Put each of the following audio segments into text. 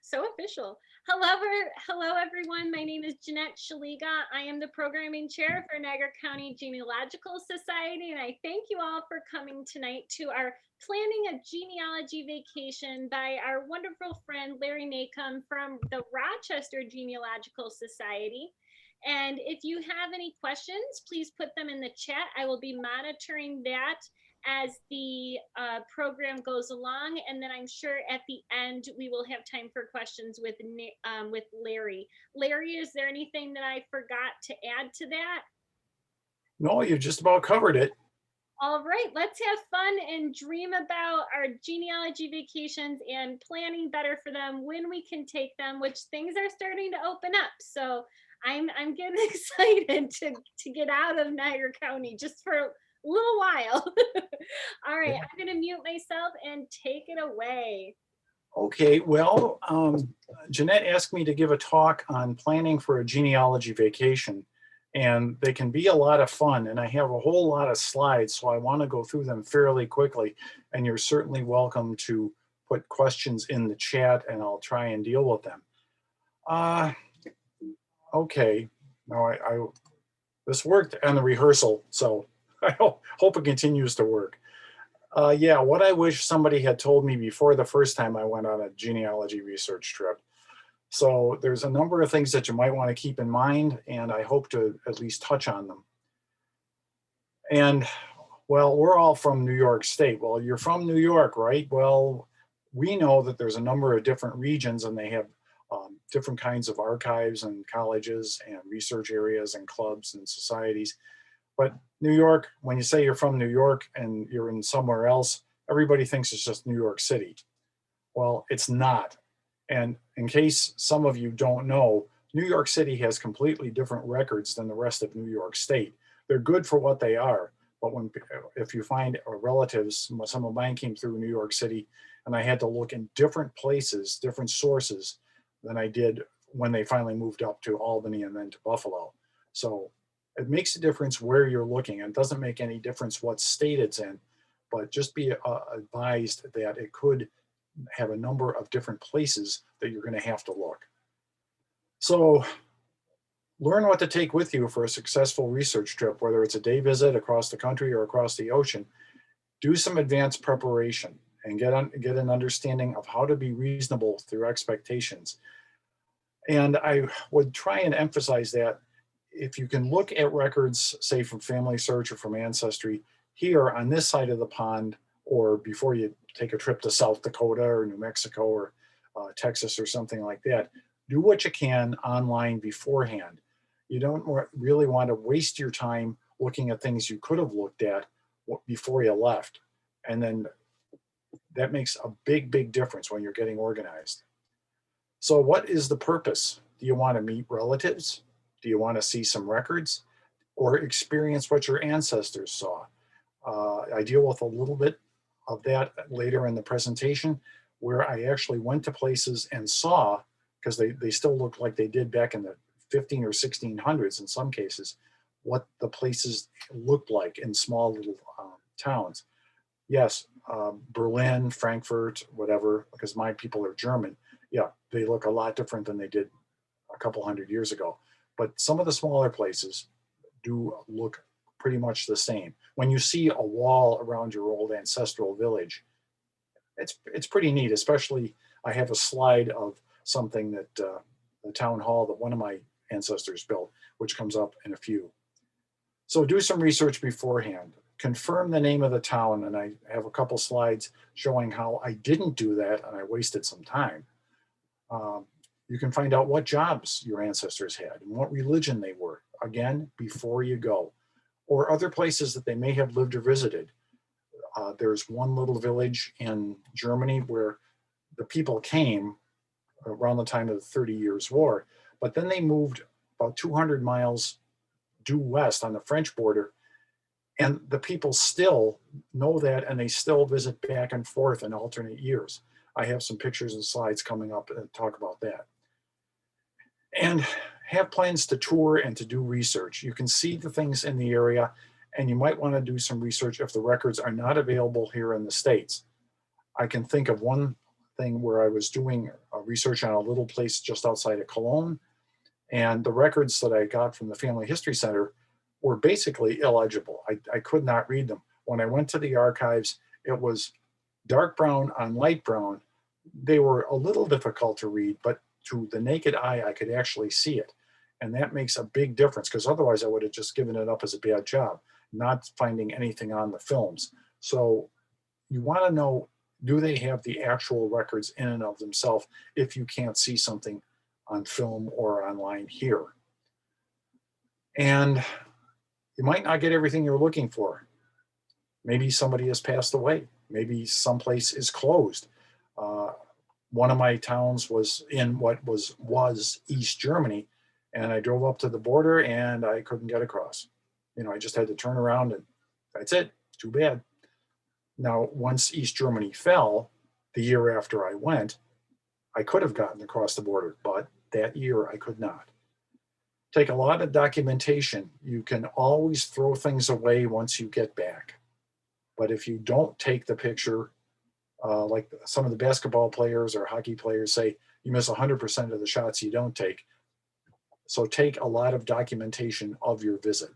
So official. Hello everyone. My name is Jeanette Shaliga. I am the programming chair for Niagara County Genealogical Society, and I thank you all for coming tonight to our planning a genealogy vacation by our wonderful friend Larry Naukam from the Rochester Genealogical Society. And if you have any questions, please put them in the chat. I will be monitoring that as the program goes along, and then I'm sure at the end we will have time for questions with Larry. Larry, is there anything that I forgot to add to that? No, you just about covered it. All right, let's have fun and dream about our genealogy vacations and planning better for them when we can take them, which things are starting to open up. So I'm getting excited to get out of Niagara County just for a little while. All right, I'm going to mute myself and take it away. Okay, well, Jeanette asked me to give a talk on planning for a genealogy vacation, and they can be a lot of fun, and I have a whole lot of slides, so I want to go through them fairly quickly, and you're certainly welcome to put questions in the chat, and I'll try and deal with them. Okay, now this worked on the rehearsal, so I hope it continues to work. Yeah, what I wish somebody had told me before the first time I went on a genealogy research trip. So there's a number of things that you might want to keep in mind, and I hope to at least touch on them. And well, we're all from New York State. Well, you're from New York, right? Well, we know that there's a number of different regions, and they have different kinds of archives and colleges and research areas and clubs and societies. But New York, when you say you're from New York and you're in somewhere else, everybody thinks it's just New York City. Well, it's not. And in case some of you don't know, New York City has completely different records than the rest of New York State. They're good for what they are, but if you find relatives, some of mine came through New York City, and I had to look in different places, different sources than I did when they finally moved up to Albany and then to Buffalo. So it makes a difference where you're looking. And it doesn't make any difference what state it's in, but just be advised that it could have a number of different places that you're going to have to look. So learn what to take with you for a successful research trip, whether it's a day visit across the country or across the ocean. Do some advanced preparation and get an understanding of how to be reasonable through expectations. And I would try and emphasize that if you can look at records, say from Family Search or from Ancestry, here on this side of the pond, or before you take a trip to South Dakota or New Mexico or Texas or something like that, do what you can online beforehand. You don't really want to waste your time looking at things you could have looked at before you left. And then that makes a big, big difference when you're getting organized. So what is the purpose? Do you want to meet relatives? Do you want to see some records or experience what your ancestors saw? I deal with a little bit of that later in the presentation, where I actually went to places and saw, because they still look like they did back in the 15 or 1600s in some cases, what the places looked like in small little towns. Yes, Berlin, Frankfurt, whatever, because my people are German. Yeah, they look a lot different than they did a couple hundred years ago. But some of the smaller places do look pretty much the same. When you see a wall around your old ancestral village, it's pretty neat. Especially, I have a slide of something that the town hall that one of my ancestors built, which comes up in a few. So do some research beforehand. Confirm the name of the town, and I have a couple slides showing how I didn't do that and I wasted some time. You can find out what jobs your ancestors had and what religion they were, again, before you go, or other places that they may have lived or visited. There's one little village in Germany where the people came around the time of the 30 Years' War, but then they moved about 200 miles due west on the French border, and the people still know that, and they still visit back and forth in alternate years. I have some pictures and slides coming up and talk about that. And have plans to tour and to do research. You can see the things in the area, and you might want to do some research if the records are not available here in the States. I can think of one thing where I was doing research on a little place just outside of Cologne, and the records that I got from the Family History Center were basically illegible. I could not read them. When I went to the archives, it was dark brown on light brown. They were a little difficult to read, but to the naked eye, I could actually see it. And that makes a big difference, because otherwise I would have just given it up as a bad job, not finding anything on the films. So you want to know, do they have the actual records in and of themselves if you can't see something on film or online here? And you might not get everything you're looking for. Maybe somebody has passed away. Maybe someplace is closed. Uh, One of my towns was in what was East Germany, and I drove up to the border and I couldn't get across. I just had to turn around, and that's it. Too bad. Now, once East Germany fell, the year after I went, I could have gotten across the border, but that year I could not. Take a lot of documentation. You can always throw things away once you get back. But if you don't take the picture, like some of the basketball players or hockey players say, you miss 100% of the shots you don't take. So take a lot of documentation of your visit.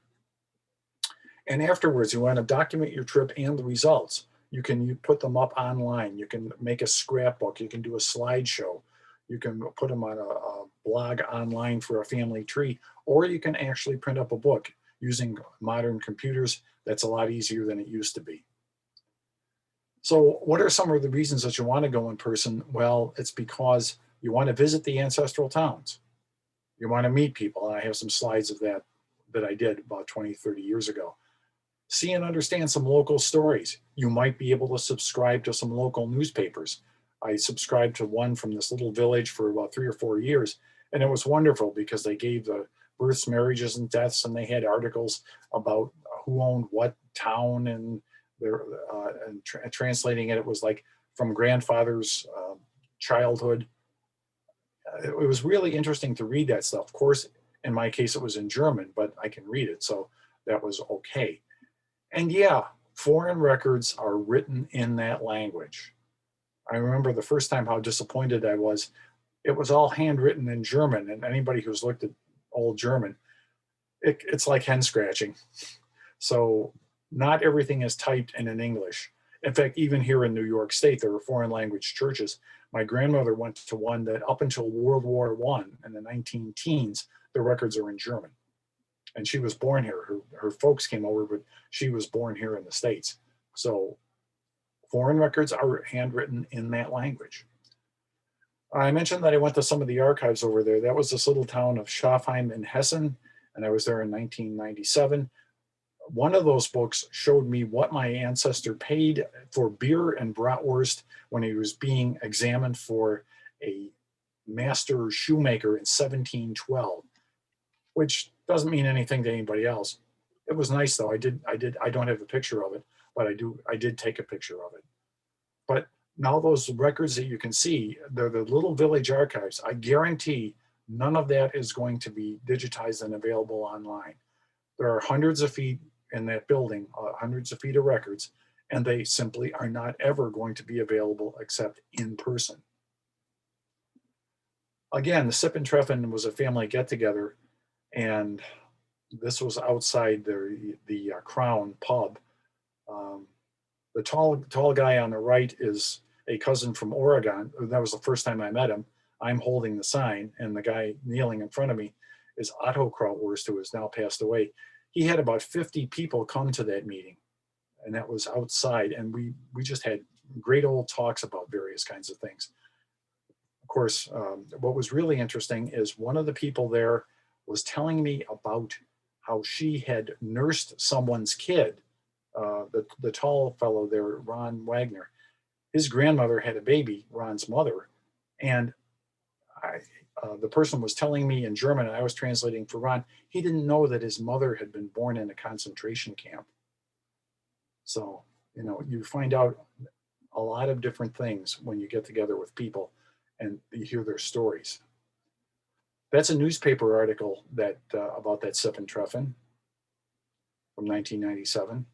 And afterwards, you want to document your trip and the results. You put them up online. You can make a scrapbook. You can do a slideshow. You can put them on a blog online for a family tree, or you can actually print up a book using modern computers. That's a lot easier than it used to be. So what are some of the reasons that you want to go in person? Well, it's because you want to visit the ancestral towns. You want to meet people. And I have some slides of that I did about 20, 30 years ago. See and understand some local stories. You might be able to subscribe to some local newspapers. I subscribed to one from this little village for about 3 or 4 years, and it was wonderful because they gave the births, marriages, and deaths, and they had articles about who owned what town, and translating it, it was like from grandfather's childhood. It was really interesting to read that stuff. Of course, in my case, it was in German, but I can read it, so that was okay. And yeah, foreign records are written in that language. I remember the first time how disappointed I was. It was all handwritten in German, and anybody who's looked at old German, it's like hen scratching. So not everything is typed in English. In fact, even here in New York State, there are foreign language churches. My grandmother went to one that up until World War I in the 19 teens, the records are in German. And she was born here. Her folks came over, but she was born here in the States. So foreign records are handwritten in that language. I mentioned that I went to some of the archives over there. That was this little town of Schafheim in Hessen, and I was there in 1997. One of those books showed me what my ancestor paid for beer and bratwurst when he was being examined for a master shoemaker in 1712, which doesn't mean anything to anybody else. It was nice though. I don't have a picture of it, but I did take a picture of it. But now those records that you can see, they're the little village archives. I guarantee none of that is going to be digitized and available online. There are hundreds of feet in that building, hundreds of feet of records, and they simply are not ever going to be available except in person. Again, the Sip and Treffen was a family get-together, and this was outside the Crown pub. The tall guy on the right is a cousin from Oregon. That was the first time I met him. I'm holding the sign, and the guy kneeling in front of me is Otto Krautwurst, who has now passed away. He had about 50 people come to that meeting, and that was outside, and we just had great old talks about various kinds of things. Of course, what was really interesting is one of the people there was telling me about how she had nursed someone's kid, the tall fellow there, Ron Wagner. His grandmother had a baby, Ron's mother, and the person was telling me in German, and I was translating for Ron, he didn't know that his mother had been born in a concentration camp. So, you find out a lot of different things when you get together with people and you hear their stories. That's a newspaper article that about that Sip and Treffen from 1997.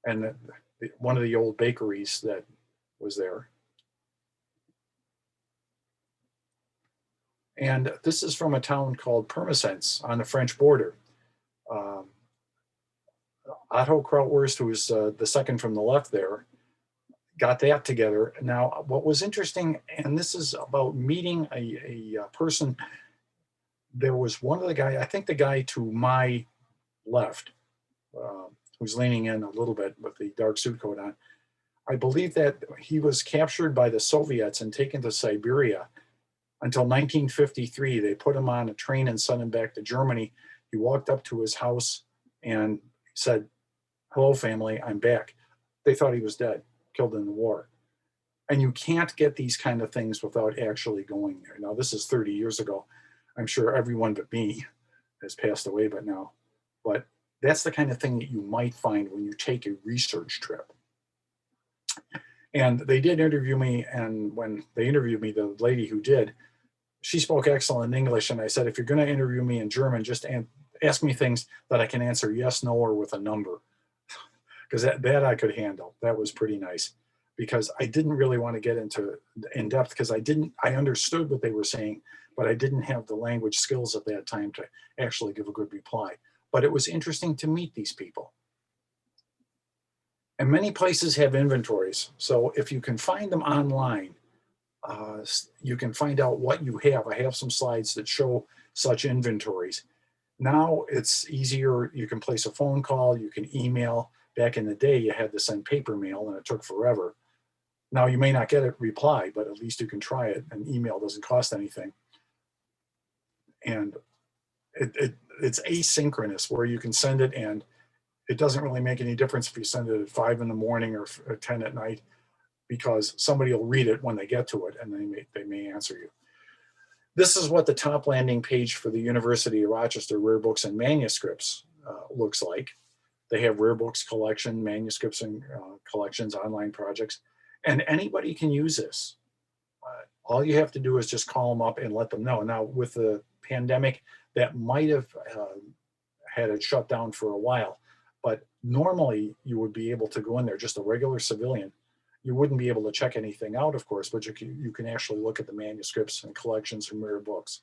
And one of the old bakeries that was there. And this is from a town called Pirmasens on the French border. Um, Otto Krautwurst, who was the second from the left there, got that together. Now, what was interesting, and this is about meeting a person, there was one of the guy, I think the guy to my left, who's leaning in a little bit with the dark suit coat on. I believe that he was captured by the Soviets and taken to Siberia until 1953. They put him on a train and sent him back to Germany. He walked up to his house and said, "Hello, family, I'm back." They thought he was dead, killed in the war. And you can't get these kind of things without actually going there. Now, this is 30 years ago. I'm sure everyone but me has passed away by now. But that's the kind of thing that you might find when you take a research trip. And they did interview me, and when they interviewed me, the lady who did, she spoke excellent English, and I said, if you're going to interview me in German, just ask me things that I can answer yes, no, or with a number, because that I could handle. That was pretty nice, because I didn't really want to get into in depth, because I understood what they were saying, but I didn't have the language skills at that time to actually give a good reply. But it was interesting to meet these people. And many places have inventories. So if you can find them online, you can find out what you have. I have some slides that show such inventories. Now it's easier. You can place a phone call, you can email. Back in the day, you had to send paper mail and it took forever. Now you may not get a reply, but at least you can try it. And email doesn't cost anything. And it's asynchronous, where you can send it, and it doesn't really make any difference if you send it at 5 in the morning or 10 at night, because somebody will read it when they get to it, and they may answer you. This is what the top landing page for the University of Rochester Rare Books and Manuscripts looks like. They have rare books collection, manuscripts and collections, online projects, and anybody can use this. All you have to do is just call them up and let them know. Now, with the pandemic, that might have had it shut down for a while, but normally you would be able to go in there, just a regular civilian. You wouldn't be able to check anything out, of course, but you can actually look at the manuscripts and collections from rare books.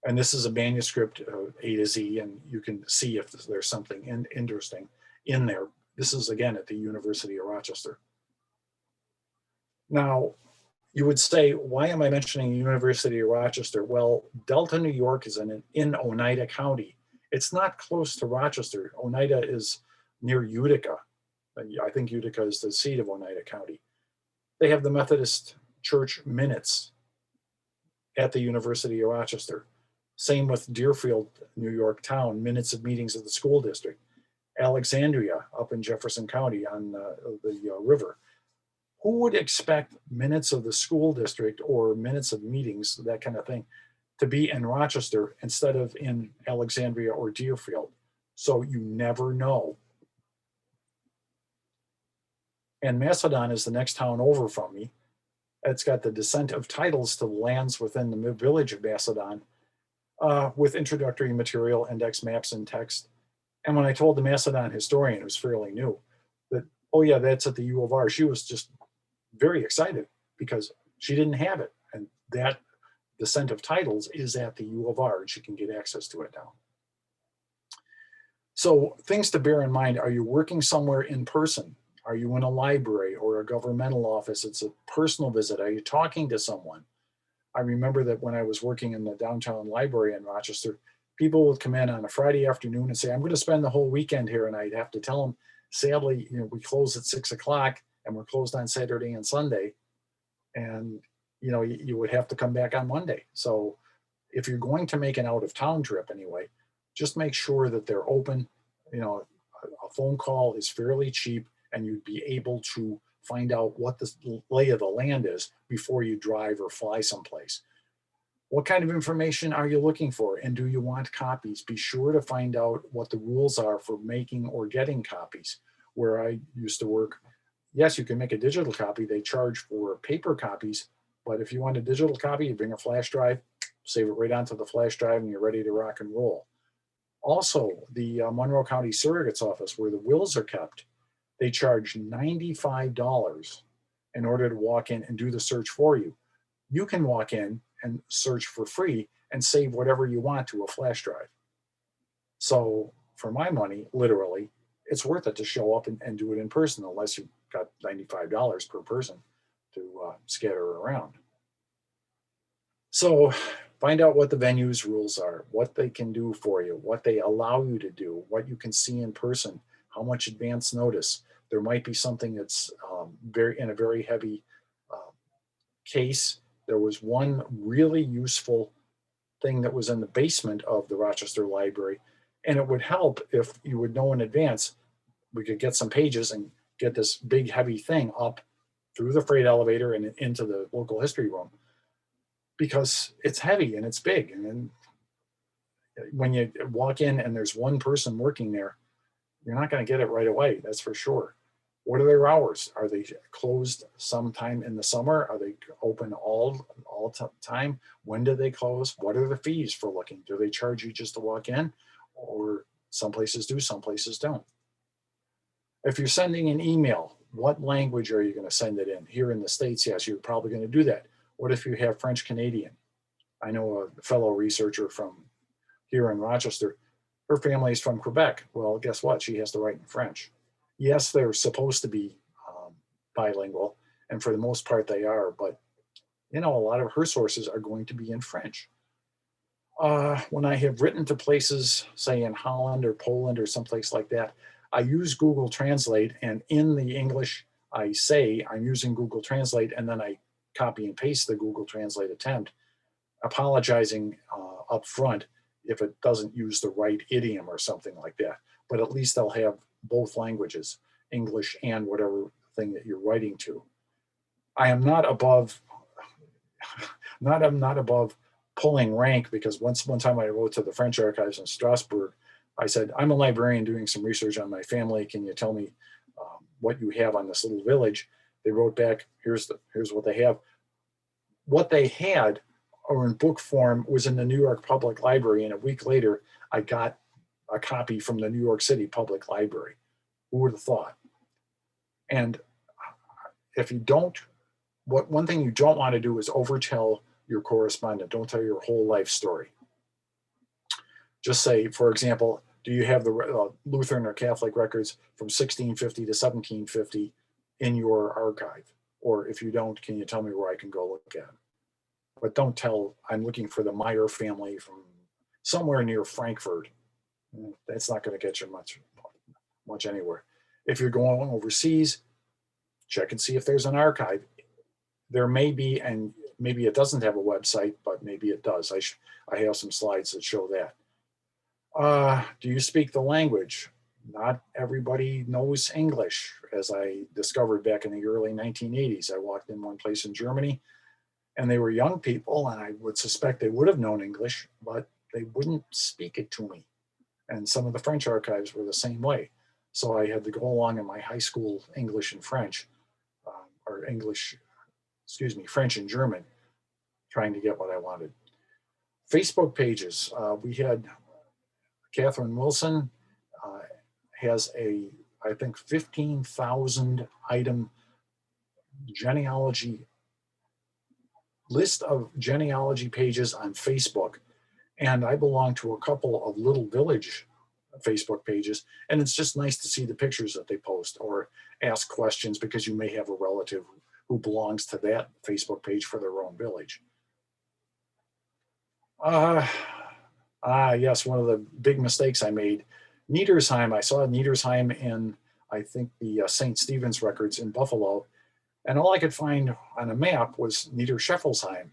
And this is a manuscript A to Z, and you can see if there's something interesting in there. This is, again, at the University of Rochester. Now, you would say, why am I mentioning the University of Rochester? Well, Delta, New York is in Oneida County. It's not close to Rochester. Oneida is near Utica. I think Utica is the seat of Oneida County. They have the Methodist Church minutes at the University of Rochester. Same with Deerfield, New York town, minutes of meetings of the school district. Alexandria up in Jefferson County on the river. Who would expect minutes of the school district or minutes of meetings, that kind of thing, to be in Rochester instead of in Alexandria or Deerfield? So you never know. And Macedon is the next town over from me. It's got the descent of titles to lands within the village of Macedon, with introductory material, index maps, and text. And when I told the Macedon historian, who's fairly new, that, oh yeah, that's at the U of R, she was just very excited, because she didn't have it. And that descent of titles is at the U of R, and she can get access to it now. So things to bear in mind: are you working somewhere in person? Are you in a library or a governmental office? It's a personal visit. Are you talking to someone? I remember that when I was working in the downtown library in Rochester, people would come in on a Friday afternoon and say, I'm going to spend the whole weekend here. And I'd have to tell them, sadly, we close at 6 o'clock and we're closed on Saturday and Sunday. And, you would have to come back on Monday. So if you're going to make an out of town trip anyway, just make sure that they're open. A phone call is fairly cheap, and you'd be able to find out what the lay of the land is before you drive or fly someplace. What kind of information are you looking for, and do you want copies? Be sure to find out what the rules are for making or getting copies. Where I used to work, yes, you can make a digital copy. They charge for paper copies, but if you want a digital copy, you bring a flash drive, save it right onto the flash drive, and you're ready to rock and roll. Also, the Monroe County Surrogate's Office, where the wills are kept, they charge $95 in order to walk in and do the search for you. You can walk in and search for free and save whatever you want to a flash drive. So for my money, literally, it's worth it to show up and do it in person, unless you've got $95 per person to scatter around. So find out what the venue's rules are, what they can do for you, what they allow you to do, what you can see in person, how much advance notice. There might be something that's in a very heavy case. There was one really useful thing that was in the basement of the Rochester Library, and it would help if you would know in advance. We could get some pages and get this big heavy thing up through the freight elevator and into the local history room, because it's heavy and it's big. And then when you walk in and there's one person working there, you're not going to get it right away, that's for sure. What are their hours? Are they closed sometime in the summer? Are they open all time? When do they close? What are the fees for looking? Do they charge you just to walk in? Or some places do, some places don't. If you're sending an email, what language are you going to send it in? Here in the States, yes, you're probably going to do that. What if you have French Canadian? I know a fellow researcher from here in Rochester, her family is from Quebec. Well, guess what? She has to write in French. Yes, they're supposed to be bilingual, and for the most part they are, but a lot of her sources are going to be in French. When I have written to places, say in Holland or Poland or someplace like that, I use Google Translate, and in the English, I say I'm using Google Translate, and then I copy and paste the Google Translate attempt, apologizing up front if it doesn't use the right idiom or something like that. But at least they'll have both languages, English and whatever thing that you're writing to. I am not above, I'm not above pulling rank, because one time I wrote to the French archives in Strasbourg. I said, I'm a librarian doing some research on my family. Can you tell me what you have on this little village? They wrote back, here's what they have. What they had, or in book form, was in the New York Public Library, and a week later, I got a copy from the New York City Public Library. Who would have thought? And if you don't, one thing you don't want to do is overtell your correspondent. Don't tell your whole life story. Just say, for example, do you have the Lutheran or Catholic records from 1650 to 1750 in your archive? Or if you don't, can you tell me where I can go look at them? But don't tell, I'm looking for the Meyer family from somewhere near Frankfurt. That's not going to get you much anywhere. If you're going overseas, check and see if there's an archive. There may be, and maybe it doesn't have a website, but maybe it does. I have some slides that show that. Do you speak the language? Not everybody knows English, as I discovered back in the early 1980s. I walked in one place in Germany, and they were young people, and I would suspect they would have known English, but they wouldn't speak it to me. And some of the French archives were the same way. So I had to go along in my high school English and French, French and German, trying to get what I wanted. Facebook pages. We had Catherine Wilson has I think 15,000 item genealogy list of genealogy pages on Facebook. And I belong to a couple of little village Facebook pages, and it's just nice to see the pictures that they post, or ask questions because you may have a relative who belongs to that Facebook page for their own village. Yes, one of the big mistakes I made, Niedersheim. I saw Niedersheim in, I think, the St. Stephen's records in Buffalo, and all I could find on a map was Niederscheffelsheim.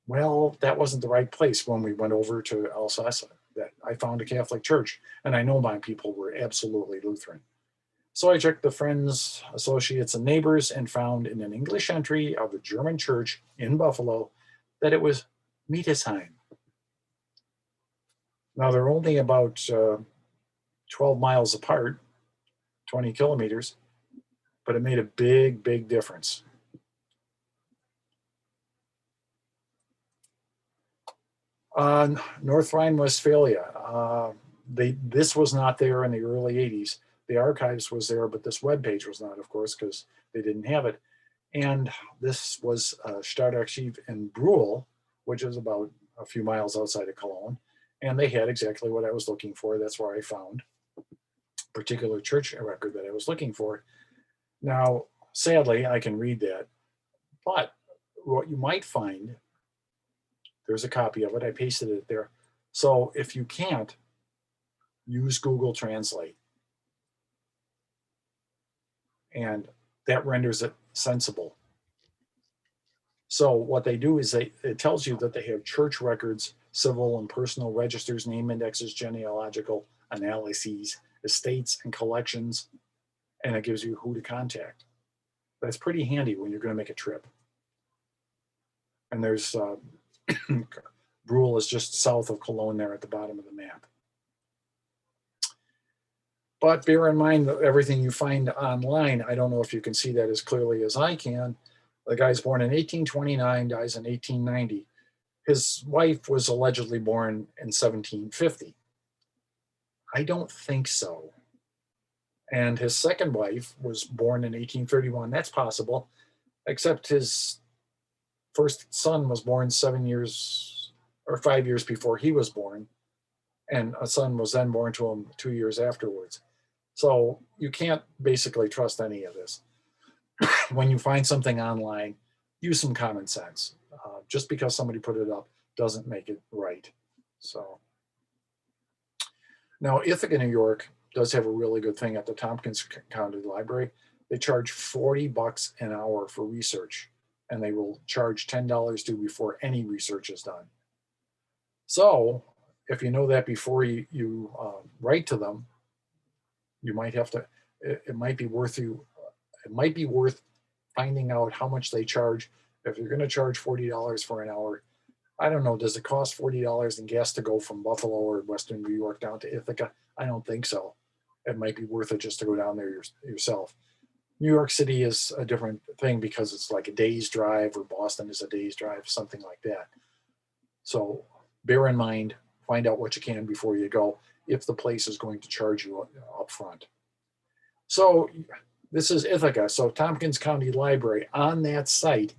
Well, that wasn't the right place. When we went over to Alsace, that I found a Catholic church, and I know my people were absolutely Lutheran. So I checked the friends, associates, and neighbors, and found in an English entry of a German church in Buffalo that it was Mietesheim. Now they're only about 12 miles apart, 20 kilometers, but it made a big, big difference. North Rhine-Westphalia, this was not there in the early 80s. The archives was there, but this webpage was not, of course, because they didn't have it. And this was Stardust Eve in Brule, which is about a few miles outside of Cologne. And they had exactly what I was looking for. That's where I found a particular church record that I was looking for. Now, sadly, I can read that, but what you might find, there's a copy of it. I pasted it there. So if you can't, use Google Translate. And that renders it sensible. So what they do is it tells you that they have church records, civil and personal registers, name indexes, genealogical analyses, estates and collections, and it gives you who to contact. That's pretty handy when you're going to make a trip. And there's Brule is just south of Cologne there at the bottom of the map. But bear in mind that everything you find online, I don't know if you can see that as clearly as I can. The guy's born in 1829, dies in 1890. His wife was allegedly born in 1750. I don't think so. And his second wife was born in 1831. That's possible, except his first son was born 7 years or 5 years before he was born. And a son was then born to him 2 years afterwards. So you can't basically trust any of this. When you find something online, use some common sense. Just because somebody put it up doesn't make it right. So now Ithaca, New York does have a really good thing at the Tompkins County Library. They charge $40 an hour for research, and they will charge $10 due before any research is done. So if you know that before you write to them, you might have to, it might be worth finding out how much they charge. If you're going to charge $40 for an hour, I don't know, does it cost $40 in gas to go from Buffalo or Western New York down to Ithaca? I don't think so. It might be worth it just to go down there yourself. New York City is a different thing because it's like a day's drive, or Boston is a day's drive, something like that. So bear in mind, find out what you can before you go, if the place is going to charge you up front. So this is Ithaca. So Tompkins County Library. On that site,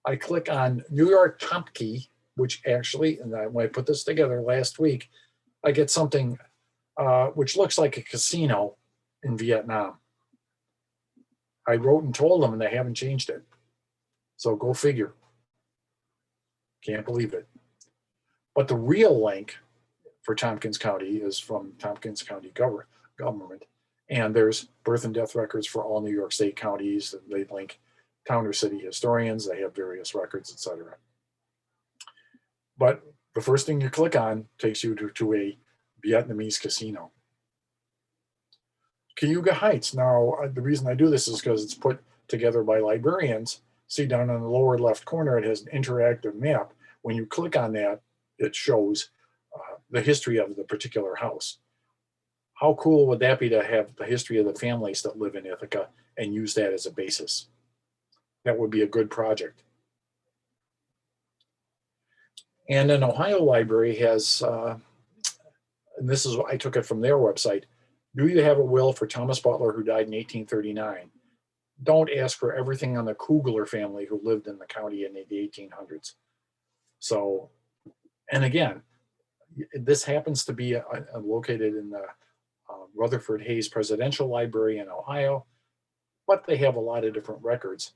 I click on New York Tompkins, which actually, and when I put this together last week, I get something which looks like a casino in Vietnam. I wrote and told them, and they haven't changed it. So go figure. Can't believe it. But the real link for Tompkins County is from Tompkins County government. And there's birth and death records for all New York State counties. They link town or city historians. They have various records, etc. But the first thing you click on takes you to a Vietnamese casino. Keough Heights. Now, the reason I do this is because it's put together by librarians. See down in the lower left corner, it has an interactive map. When you click on that, it shows the history of the particular house. How cool would that be to have the history of the families that live in Ithaca and use that as a basis? That would be a good project. And an Ohio library has, and this is, I took it from their website, do you have a will for Thomas Butler, who died in 1839? Don't ask for everything on the Kugler family who lived in the county in the 1800s. So, and again, this happens to be located in the Rutherford Hayes Presidential Library in Ohio, but they have a lot of different records.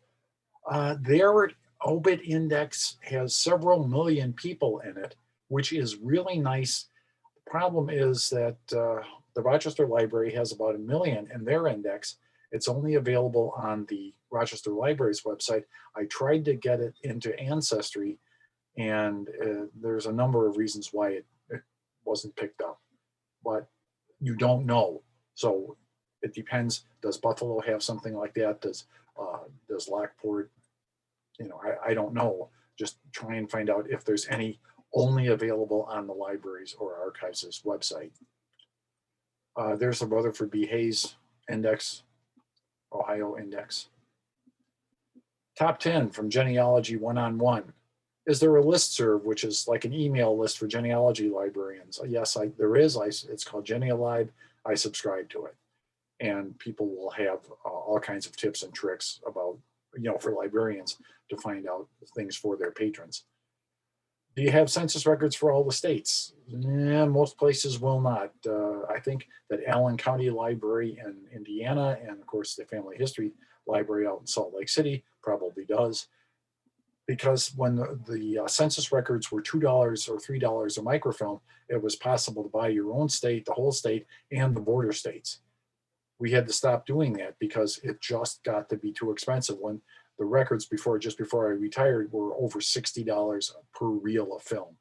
Their obit index has several million people in it, which is really nice. The problem is that the Rochester Library has about 1 million in their index. It's only available on the Rochester Library's website. I tried to get it into Ancestry, and there's a number of reasons why it wasn't picked up, but you don't know. So it depends. Does Buffalo have something like that? Does Lockport? You know, I don't know. Just try and find out if there's any only available on the libraries or archives' website. There's the Rutherford B. Hayes Index, Ohio Index. Top 10 from Genealogy One-on-One. Is there a listserv, which is like an email list for genealogy librarians? Yes, there is. It's called Genealib. I subscribe to it. And people will have all kinds of tips and tricks about, for librarians to find out things for their patrons. Do you have census records for all the states? Yeah, most places will not. I think that Allen County Library in Indiana, and of course the Family History Library out in Salt Lake City probably does, because when the census records were $2 or $3 a microfilm, it was possible to buy your own state, the whole state, and the border states. We had to stop doing that because it just got to be too expensive. When the records just before I retired were over $60 per reel of film.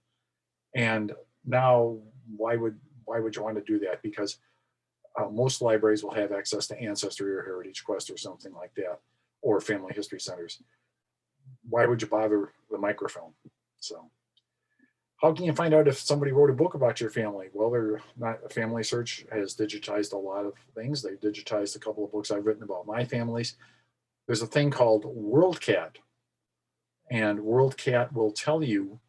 And now why would you want to do that? Because most libraries will have access to Ancestry or Heritage Quest or something like that, or family history centers. Why would you bother the microfilm? So how can you find out if somebody wrote a book about your family? Well, they're not. Family Search has digitized a lot of things. They've digitized a couple of books I've written about my families. There's a thing called WorldCat, and WorldCat will tell you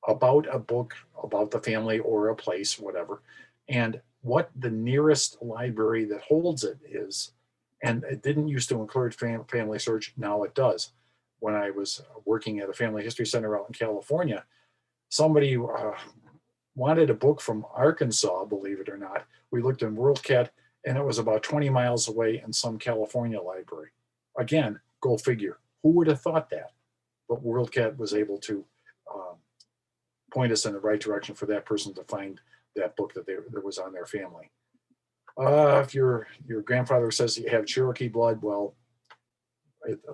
about a book, about the family or a place, whatever, and what the nearest library that holds it is. And it didn't used to include Family Search. Now it does. When I was working at a family history center out in California, somebody wanted a book from Arkansas, believe it or not. We looked in WorldCat, and it was about 20 miles away in some California library. Again, go figure. Who would have thought that? But WorldCat was able to point us in the right direction for that person to find that book that was on their family. If your grandfather says you have Cherokee blood, well,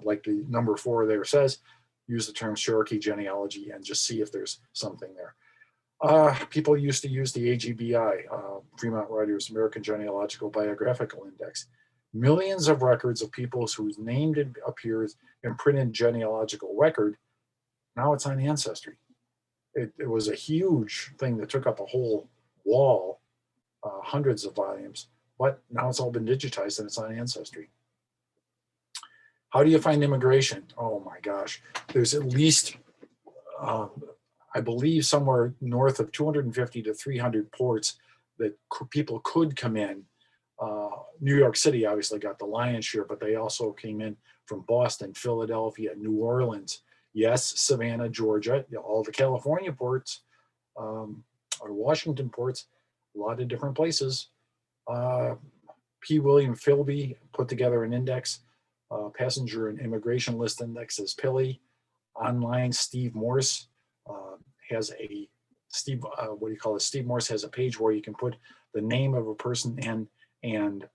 like the number 4 there says, use the term Cherokee genealogy and just see if there's something there. People used to use the AGBI, Fremont Writers American Genealogical Biographical Index. Millions of records of people whose name appears in printed genealogical record. Now it's on Ancestry. It was a huge thing that took up a whole wall, hundreds of volumes, but now it's all been digitized and it's on Ancestry. How do you find immigration? Oh my gosh, there's at least, I believe, somewhere north of 250 to 300 ports that people could come in. New York City obviously got the lion's share, but they also came in from Boston, Philadelphia, New Orleans, yes, Savannah, Georgia, all the California ports, or Washington ports, a lot of different places. P. William Philby put together an index, passenger and immigration list index is PILI. Online, Steve Morse has a Steve Morse has a page where you can put the name of a person in, and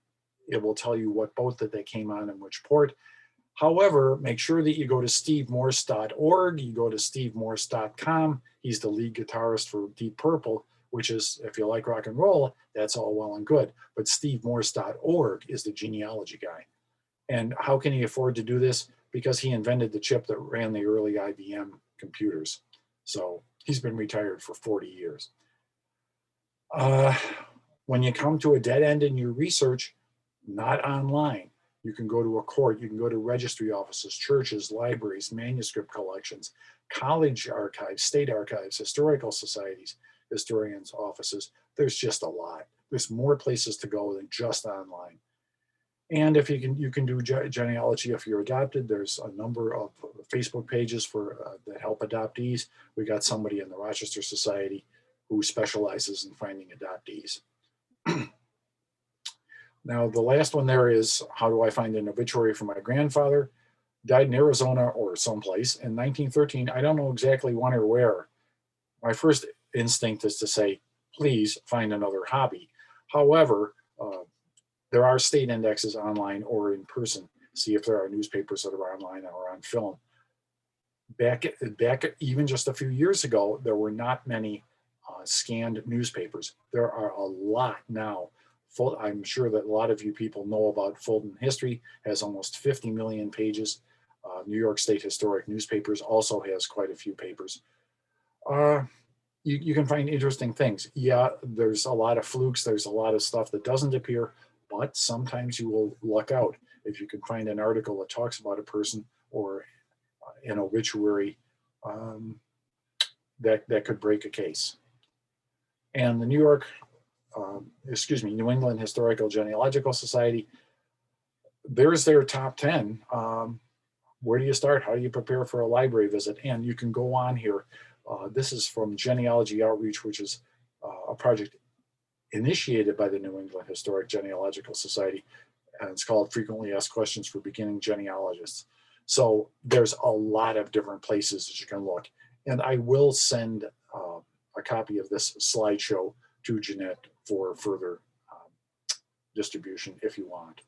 it will tell you what boat that they came on and which port. However, make sure that you go to stevemorse.org, you go to stevemorse.com. He's the lead guitarist for Deep Purple, which is, if you like rock and roll, that's all well and good. But stevemorse.org is the genealogy guy. And how can he afford to do this? Because he invented the chip that ran the early IBM computers. So he's been retired for 40 years. When you come to a dead end in your research, not online. You can go to a court, you can go to registry offices, churches, libraries, manuscript collections, college archives, state archives, historical societies, historians' offices. There's just a lot. There's more places to go than just online. And if you can do genealogy if you're adopted. There's a number of Facebook pages that help adoptees. We got somebody in the Rochester Society who specializes in finding adoptees. Now, the last one there is, how do I find an obituary for my grandfather? Died in Arizona or someplace in 1913. I don't know exactly when or where. My first instinct is to say, please find another hobby. However, there are state indexes online or in person. See if there are newspapers that are online or on film. Back even just a few years ago, there were not many scanned newspapers. There are a lot now. I'm sure that a lot of you people know about Fulton History, has almost 50 million pages. New York State Historic Newspapers also has quite a few papers. You can find interesting things. Yeah, there's a lot of flukes. There's a lot of stuff that doesn't appear, but sometimes you will luck out if you can find an article that talks about a person or an obituary that could break a case. And the New England Historical Genealogical Society, there's their top 10. where do you start? How do you prepare for a library visit? And you can go on here. This is from Genealogy Outreach, which is a project initiated by the New England Historic Genealogical Society, and it's called Frequently Asked Questions for Beginning Genealogists. So there's a lot of different places that you can look. And I will send a copy of this slideshow to Jeanette for further distribution if you want.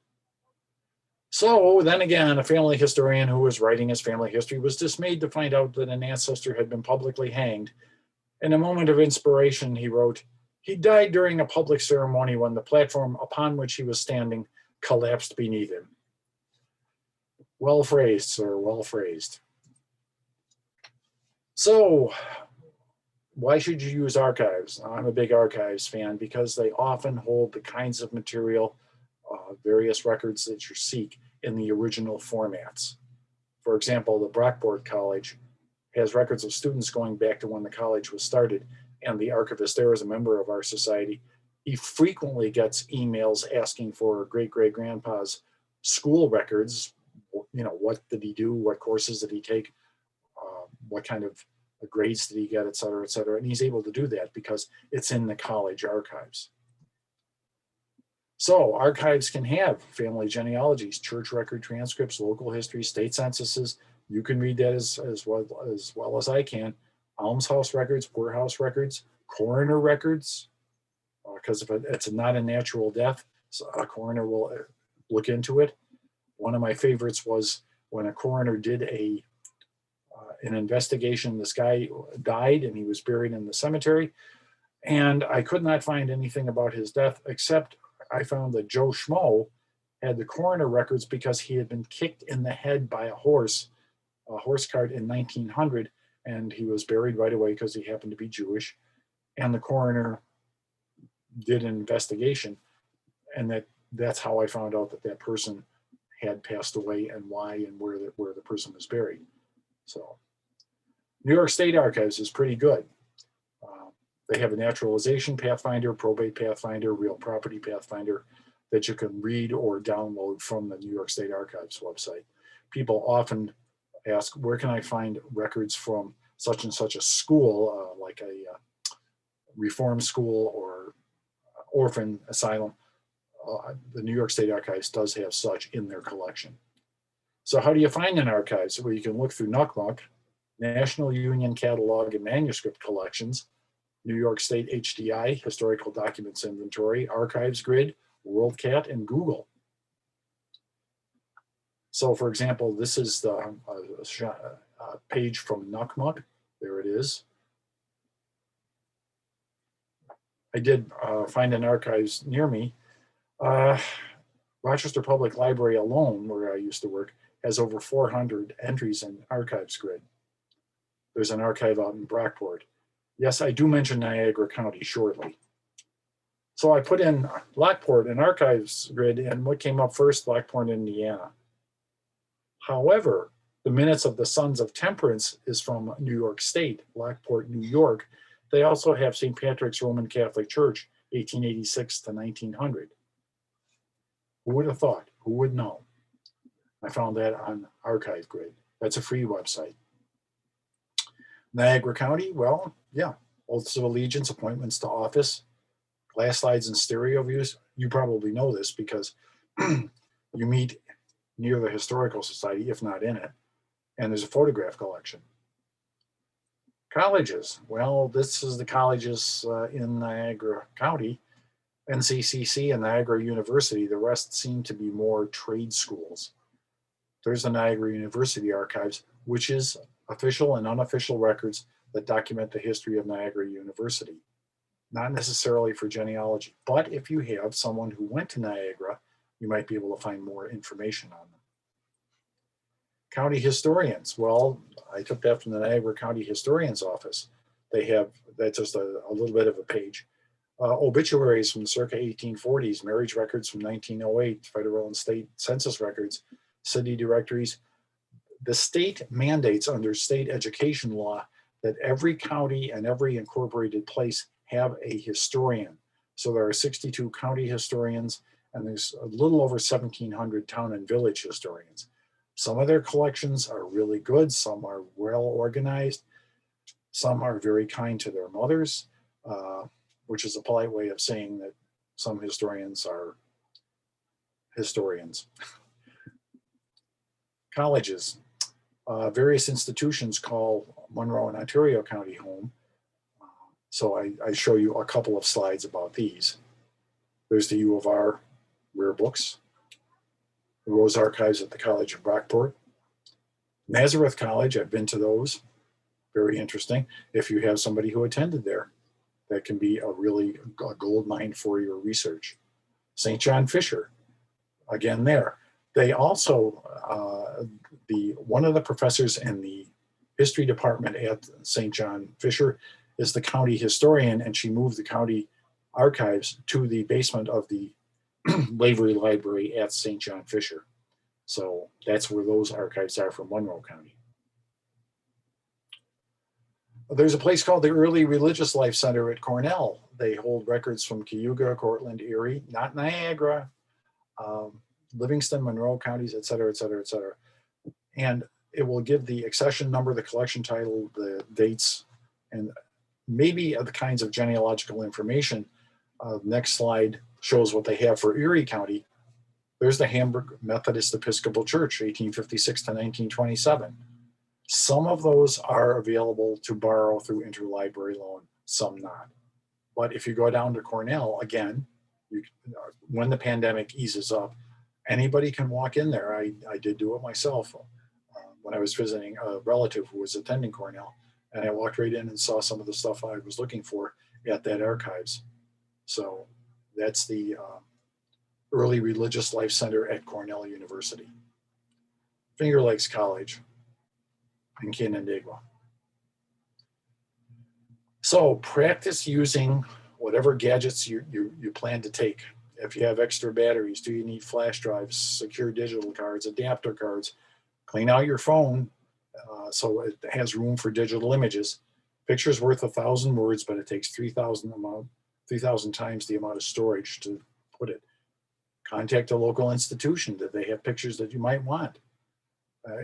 So then again, a family historian who was writing his family history was dismayed to find out that an ancestor had been publicly hanged. In a moment of inspiration, he wrote, "He died during a public ceremony when the platform upon which he was standing collapsed beneath him." Well phrased, sir, well phrased. So why should you use archives? I'm a big archives fan because they often hold the kinds of material, various records that you seek in the original formats. For example, the Brockport College has records of students going back to when the college was started, and the archivist there is a member of our society. He frequently gets emails asking for great-great-grandpa's school records. You know, what did he do? What courses did he take? What kind of grades did he get, et cetera, et cetera. And he's able to do that because it's in the college archives. So archives can have family genealogies, church record transcripts, local history, state censuses. You can read that as well as I can. Almshouse records, poorhouse records, coroner records, because if it's not a natural death, so a coroner will look into it. One of my favorites was when a coroner did an investigation. This guy died and he was buried in the cemetery, and I could not find anything about his death except I found that Joe Schmo had the coroner records because he had been kicked in the head by a horse cart in 1900, and he was buried right away because he happened to be Jewish. And the coroner did an investigation, and that's how I found out that that person had passed away and why and where the person was buried. So New York State Archives is pretty good. They have a naturalization pathfinder, probate pathfinder, real property pathfinder that you can read or download from the New York State Archives website. People often ask, where can I find records from such and such a school, like a reform school or orphan asylum? The New York State Archives does have such in their collection. So how do you find an archives? Well, you can look through Naukam, National Union Catalog and Manuscript Collections, New York State HDI, Historical Documents Inventory, Archives Grid, WorldCat, and Google. So for example, this is the page from Naukam. There it is. I did find an archives near me. Rochester Public Library alone, where I used to work, has over 400 entries in Archives Grid. There's an archive out in Brockport. Yes, I do mention Niagara County shortly. So I put in Lockport and Archives Grid, and what came up first, Lockport, Indiana. However, the minutes of the Sons of Temperance is from New York State, Lockport, New York. They also have St. Patrick's Roman Catholic Church, 1886 to 1900. Who would have thought? Who would know? I found that on Archive Grid. That's a free website. Niagara County, well, yeah, oaths of allegiance, appointments to office, glass slides and stereo views. You probably know this because you meet near the Historical Society, if not in it, and there's a photograph collection. Colleges, well, this is the colleges in Niagara County, NCCC and Niagara University. The rest seem to be more trade schools. There's the Niagara University Archives, which is official and unofficial records that document the history of Niagara University. Not necessarily for genealogy, but if you have someone who went to Niagara, you might be able to find more information on them. County historians, well, I took that from the Niagara County Historian's Office. They have, that's just a little bit of a page. Obituaries from circa 1840s, marriage records from 1908, federal and state census records, city directories. The state mandates under state education law that every county and every incorporated place have a historian. So there are 62 county historians, and there's a little over 1,700 town and village historians. Some of their collections are really good. Some are well organized. Some are very kind to their mothers, which is a polite way of saying that some historians are historians. Colleges. Various institutions call Monroe and Ontario County home. So I show you a couple of slides about these. There's the U of R rare books, the Rose Archives at the College of Brockport. Nazareth College, I've been to those. Very interesting. If you have somebody who attended there, that can be a gold mine for your research. St. John Fisher, again there. They also, one of the professors in the history department at St. John Fisher is the county historian, and she moved the county archives to the basement of the Lavery Library at St. John Fisher. So that's where those archives are from Monroe County. There's a place called the Early Religious Life Center at Cornell. They hold records from Cayuga, Cortland, Erie, not Niagara, Livingston, Monroe counties, et cetera, et cetera, et cetera. And it will give the accession number, the collection title, the dates, and maybe the kinds of genealogical information. Next slide shows what they have for Erie County. There's the Hamburg Methodist Episcopal Church, 1856 to 1927. Some of those are available to borrow through interlibrary loan, some not. But if you go down to Cornell, again, when the pandemic eases up, anybody can walk in there. I did do it myself when I was visiting a relative who was attending Cornell, and I walked right in and saw some of the stuff I was looking for at that archives. So that's the Early Religious Life Center at Cornell University. Finger Lakes College in Canandaigua. So practice using whatever gadgets you plan to take. If you have extra batteries, do you need flash drives, secure digital cards, adapter cards? Clean out your phone so it has room for digital images. Picture's worth 1,000 words, but it takes 3,000 times the amount of storage to put it. Contact a local institution. Do they have pictures that you might want?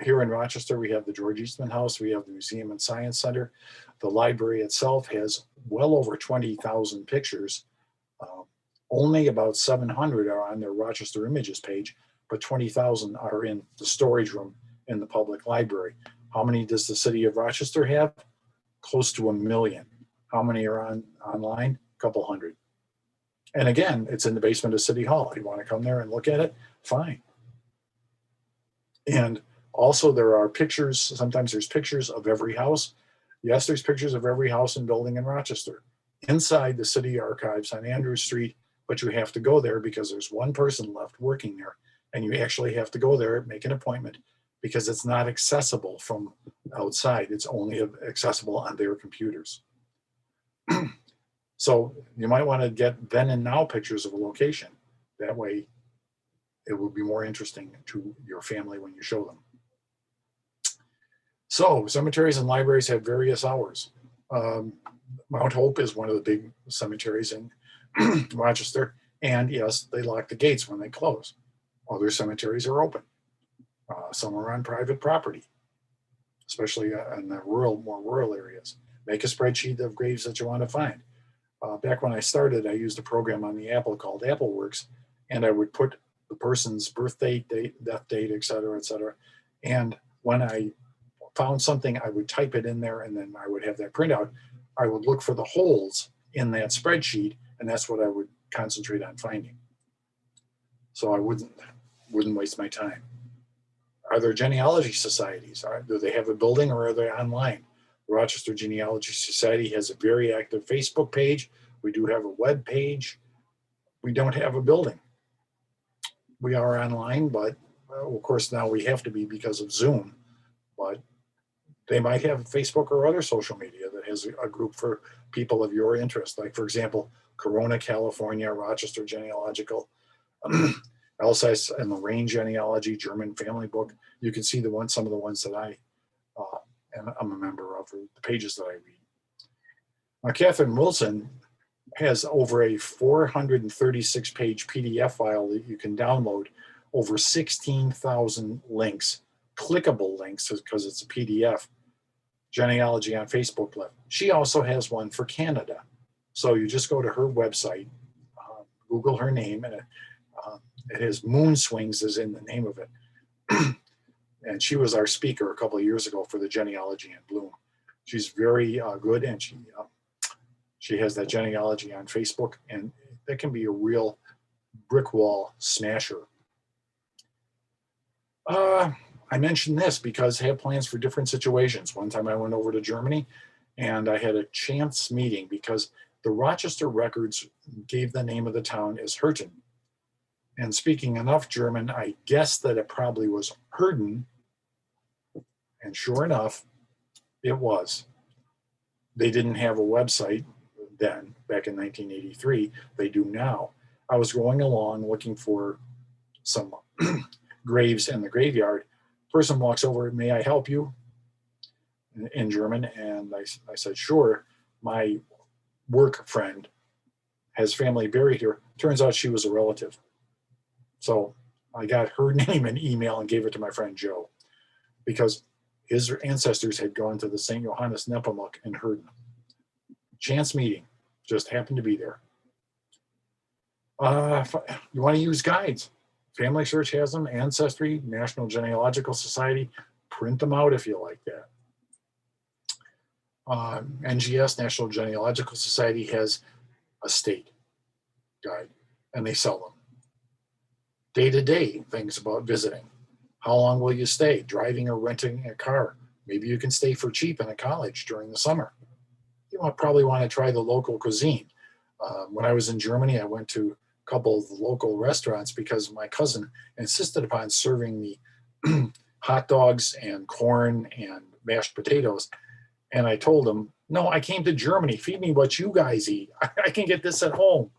Here in Rochester, we have the George Eastman House. We have the Museum and Science Center. The library itself has well over 20,000 pictures. Only about 700 are on their Rochester Images page, but 20,000 are in the storage room in the public library. How many does the city of Rochester have? Close to 1 million. How many are online? A couple hundred. And again, it's in the basement of City Hall. You want to come there and look at it? Fine. And also there are pictures, sometimes there's pictures of every house. Yes, there's pictures of every house and building in Rochester. Inside the city archives on Andrews Street, but you have to go there because there's one person left working there, and you actually have to go there, make an appointment, because it's not accessible from outside. It's only accessible on their computers. So you might want to get then and now pictures of a location. That way it will be more interesting to your family when you show them. So cemeteries and libraries have various hours. Mount Hope is one of the big cemeteries in Rochester, and yes, they lock the gates when they close. Other cemeteries are open. Some are on private property, especially in the more rural areas. Make a spreadsheet of graves that you want to find. Back when I started, I used a program on the Apple called AppleWorks, and I would put the person's birth date, death date, et cetera, et cetera. And when I found something, I would type it in there, and then I would have that printout. I would look for the holes in that spreadsheet, and that's what I would concentrate on finding. So I wouldn't waste my time. Are there genealogy societies? Do they have a building, or are they online? The Rochester Genealogy Society has a very active Facebook page. We do have a web page. We don't have a building. We are online, but of course now we have to be because of Zoom. But they might have Facebook or other social media that has a group for people of your interest. Like, for example, Corona, California, Rochester Genealogical, Alsace and Lorraine Genealogy, German Family Book. You can see some of the ones that I'm a member of, the pages that I read. Now, Catherine Wilson has over a 436-page PDF file that you can download, over 16,000 links clickable links because it's a PDF, Genealogy on Facebook list. She also has one for Canada. So you just go to her website, Google her name, and it has Moon Swings is in the name of it. And she was our speaker a couple of years ago for the Genealogy in Bloom. She's very good, and she has that genealogy on Facebook, and that can be a real brick wall smasher. I mentioned this because I have plans for different situations. One time I went over to Germany and I had a chance meeting because the Rochester records gave the name of the town as Hürten. And speaking enough German, I guessed that it probably was Hürden. And sure enough, it was. They didn't have a website then, back in 1983. They do now. I was going along looking for some graves in the graveyard. Person walks over, may I help you? In German, and I said, sure. My work friend has family buried here. Turns out she was a relative. So I got her name and email and gave it to my friend Joe, because his ancestors had gone to the St. Johannes Nepomuk in Hürden. Chance meeting, just happened to be there. You want to use guides? Family Search has them, Ancestry, National Genealogical Society, print them out if you like that. NGS, National Genealogical Society, has a state guide, and they sell them. Day-to-day things about visiting. How long will you stay? Driving or renting a car. Maybe you can stay for cheap in a college during the summer. You probably want to try the local cuisine. When I was in Germany, I went to a couple of local restaurants because my cousin insisted upon serving me hot dogs and corn and mashed potatoes. And I told him, no, I came to Germany. Feed me what you guys eat. I can get this at home.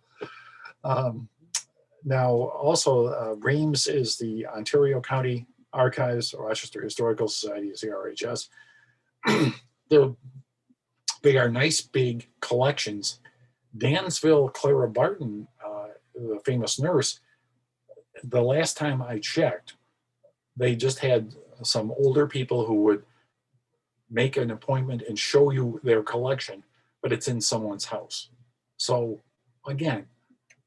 Now, also, Reims is the Ontario County Archives, Rochester Historical Society is the RHS. They are nice big collections. Dansville, Clara Barton, the famous nurse, the last time I checked, they just had some older people who would make an appointment and show you their collection, but it's in someone's house. So again,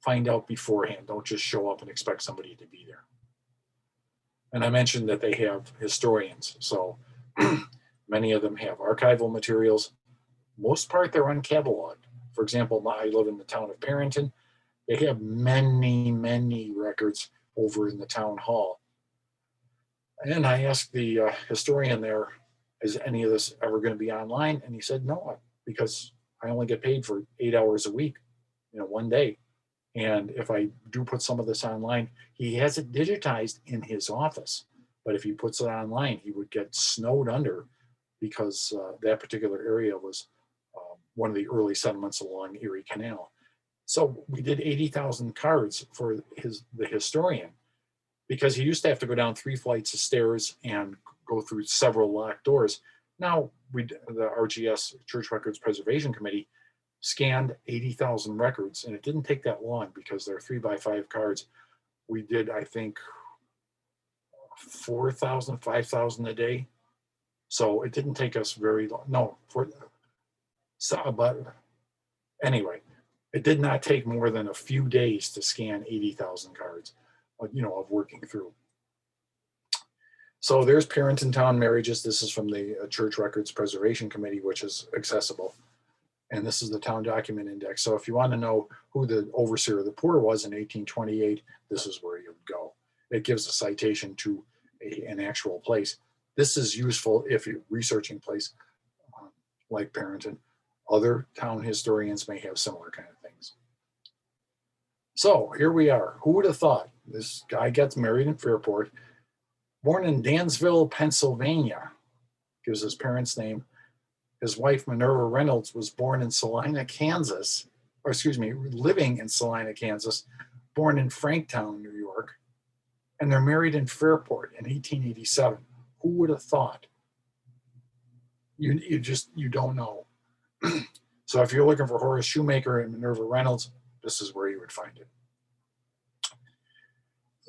find out beforehand. Don't just show up and expect somebody to be there. And I mentioned that they have historians. So many of them have archival materials. Most part, they're uncatalogued. For example, I live in the town of Barrington. They have many, many records over in the town hall. And I asked the historian there, is any of this ever going to be online? And he said, no, because I only get paid for 8 hours a week, one day. And if I do put some of this online, he has it digitized in his office. But if he puts it online, he would get snowed under because that particular area was one of the early settlements along Erie Canal. So we did 80,000 cards for the historian, because he used to have to go down 3 flights of stairs and go through several locked doors. Now, the RGS, Church Records Preservation Committee, scanned 80,000 records, and it didn't take that long because they're 3x5 cards. We did, I think, 4,000, 5,000 a day. So it didn't take us very long. No, but anyway, it did not take more than a few days to scan 80,000 cards, of working through. So there's parent and town marriages. This is from the Church Records Preservation Committee, which is accessible. And this is the town document index. So if you want to know who the overseer of the poor was in 1828, this is where you would go. It gives a citation to an actual place. This is useful if you're researching place like Barrington. Other town historians may have similar kind of things. So here we are. Who would have thought? This guy gets married in Fairport, born in Dansville, Pennsylvania, gives his parents' name. His wife, Minerva Reynolds, was born in Salina, Kansas, living in Salina, Kansas, born in Franktown, New York, and they're married in Fairport in 1887. Who would have thought? You don't know. So if you're looking for Horace Shoemaker and Minerva Reynolds, this is where you would find it.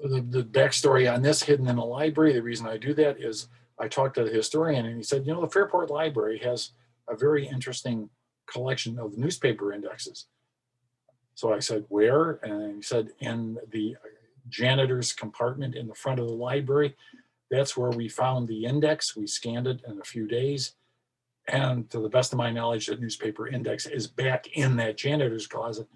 The backstory on this, hidden in the library, the reason I do that is I talked to the historian and he said, you know, the Fairport Library has a very interesting collection of newspaper indexes. So I said, where? And he said, in the janitor's compartment in the front of the library. That's where we found the index. We scanned it in a few days. And to the best of my knowledge, the newspaper index is back in that janitor's closet,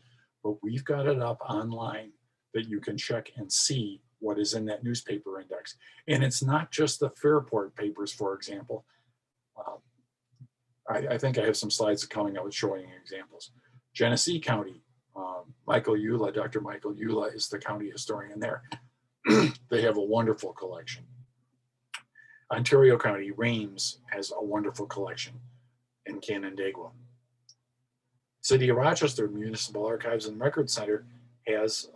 but we've got it up online that you can check and see what is in that newspaper index. And it's not just the Fairport papers, for example. I think I have some slides coming out showing examples. Genesee County, Michael Eula, Dr. Michael Eula is the county historian there. They have a wonderful collection. Ontario County, Reims has a wonderful collection in Canandaigua. City of Rochester Municipal Archives and Records Center has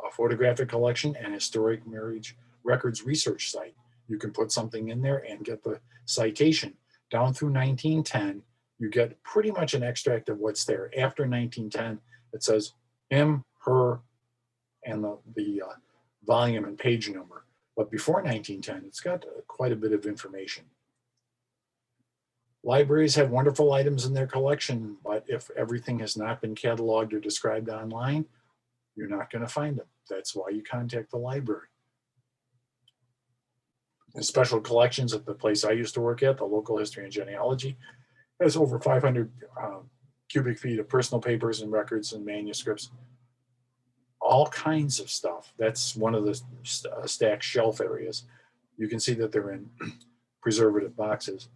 a photographic collection and historic marriage records research site. You can put something in there and get the citation. Down through 1910, you get pretty much an extract of what's there. After 1910, it says him, her, and the volume and page number. But before 1910, it's got quite a bit of information. Libraries have wonderful items in their collection, but if everything has not been cataloged or described online, you're not going to find them. That's why you contact the library. The special collections at the place I used to work at, the local history and genealogy, has over 500 cubic feet of personal papers and records and manuscripts. All kinds of stuff. That's one of the stacked shelf areas. You can see that they're in preservative boxes.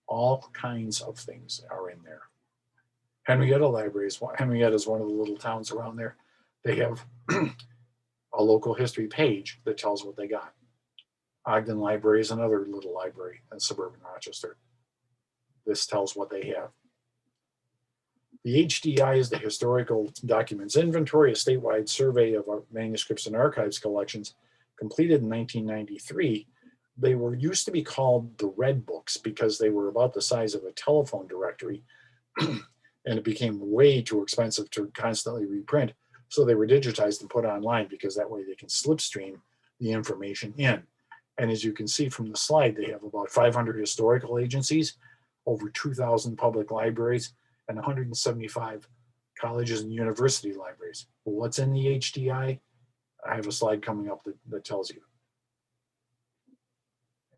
All kinds of things are in there. Henrietta Libraries, Henrietta is one of the little towns around there. They have a local history page that tells what they got. Ogden Library is another little library in suburban Rochester. This tells what they have. The HDI is the Historical Documents Inventory, a statewide survey of our manuscripts and archives collections completed in 1993. They were used to be called the Red Books because they were about the size of a telephone directory and it became way too expensive to constantly reprint. So they were digitized and put online because that way they can slipstream the information in. And as you can see from the slide, they have about 500 historical agencies, over 2,000 public libraries, and 175 colleges and university libraries. Well, what's in the HDI? I have a slide coming up that tells you.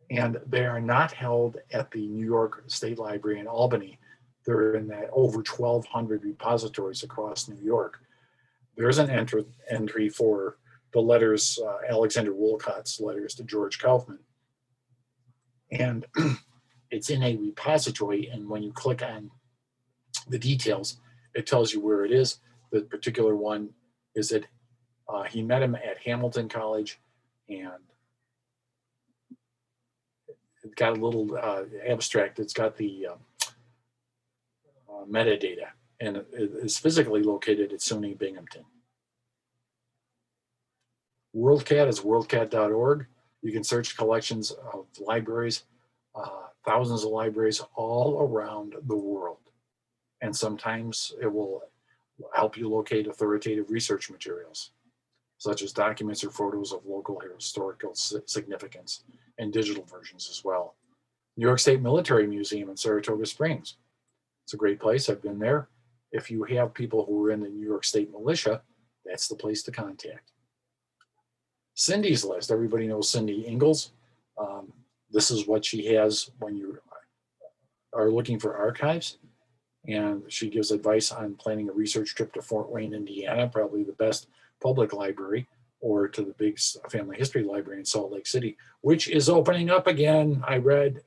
And they are not held at the New York State Library in Albany. They're in that over 1,200 repositories across New York. There's an entry for the letters, Alexander Woolcott's letters to George Kaufman. And it's in a repository, and when you click on the details, it tells you where it is. The particular one is that he met him at Hamilton College, and it got a little abstract. It's got the metadata, and it is physically located at SUNY Binghamton. WorldCat is worldcat.org. You can search collections of libraries, thousands of libraries all around the world. And sometimes it will help you locate authoritative research materials, such as documents or photos of local historical significance, and digital versions as well. New York State Military Museum in Saratoga Springs. It's a great place. I've been there. If you have people who are in the New York State Militia, that's the place to contact. Cindy's list. Everybody knows Cindy Ingles. This is what she has when you are looking for archives. And she gives advice on planning a research trip to Fort Wayne, Indiana, probably the best public library, or to the big family history library in Salt Lake City, which is opening up again. I read,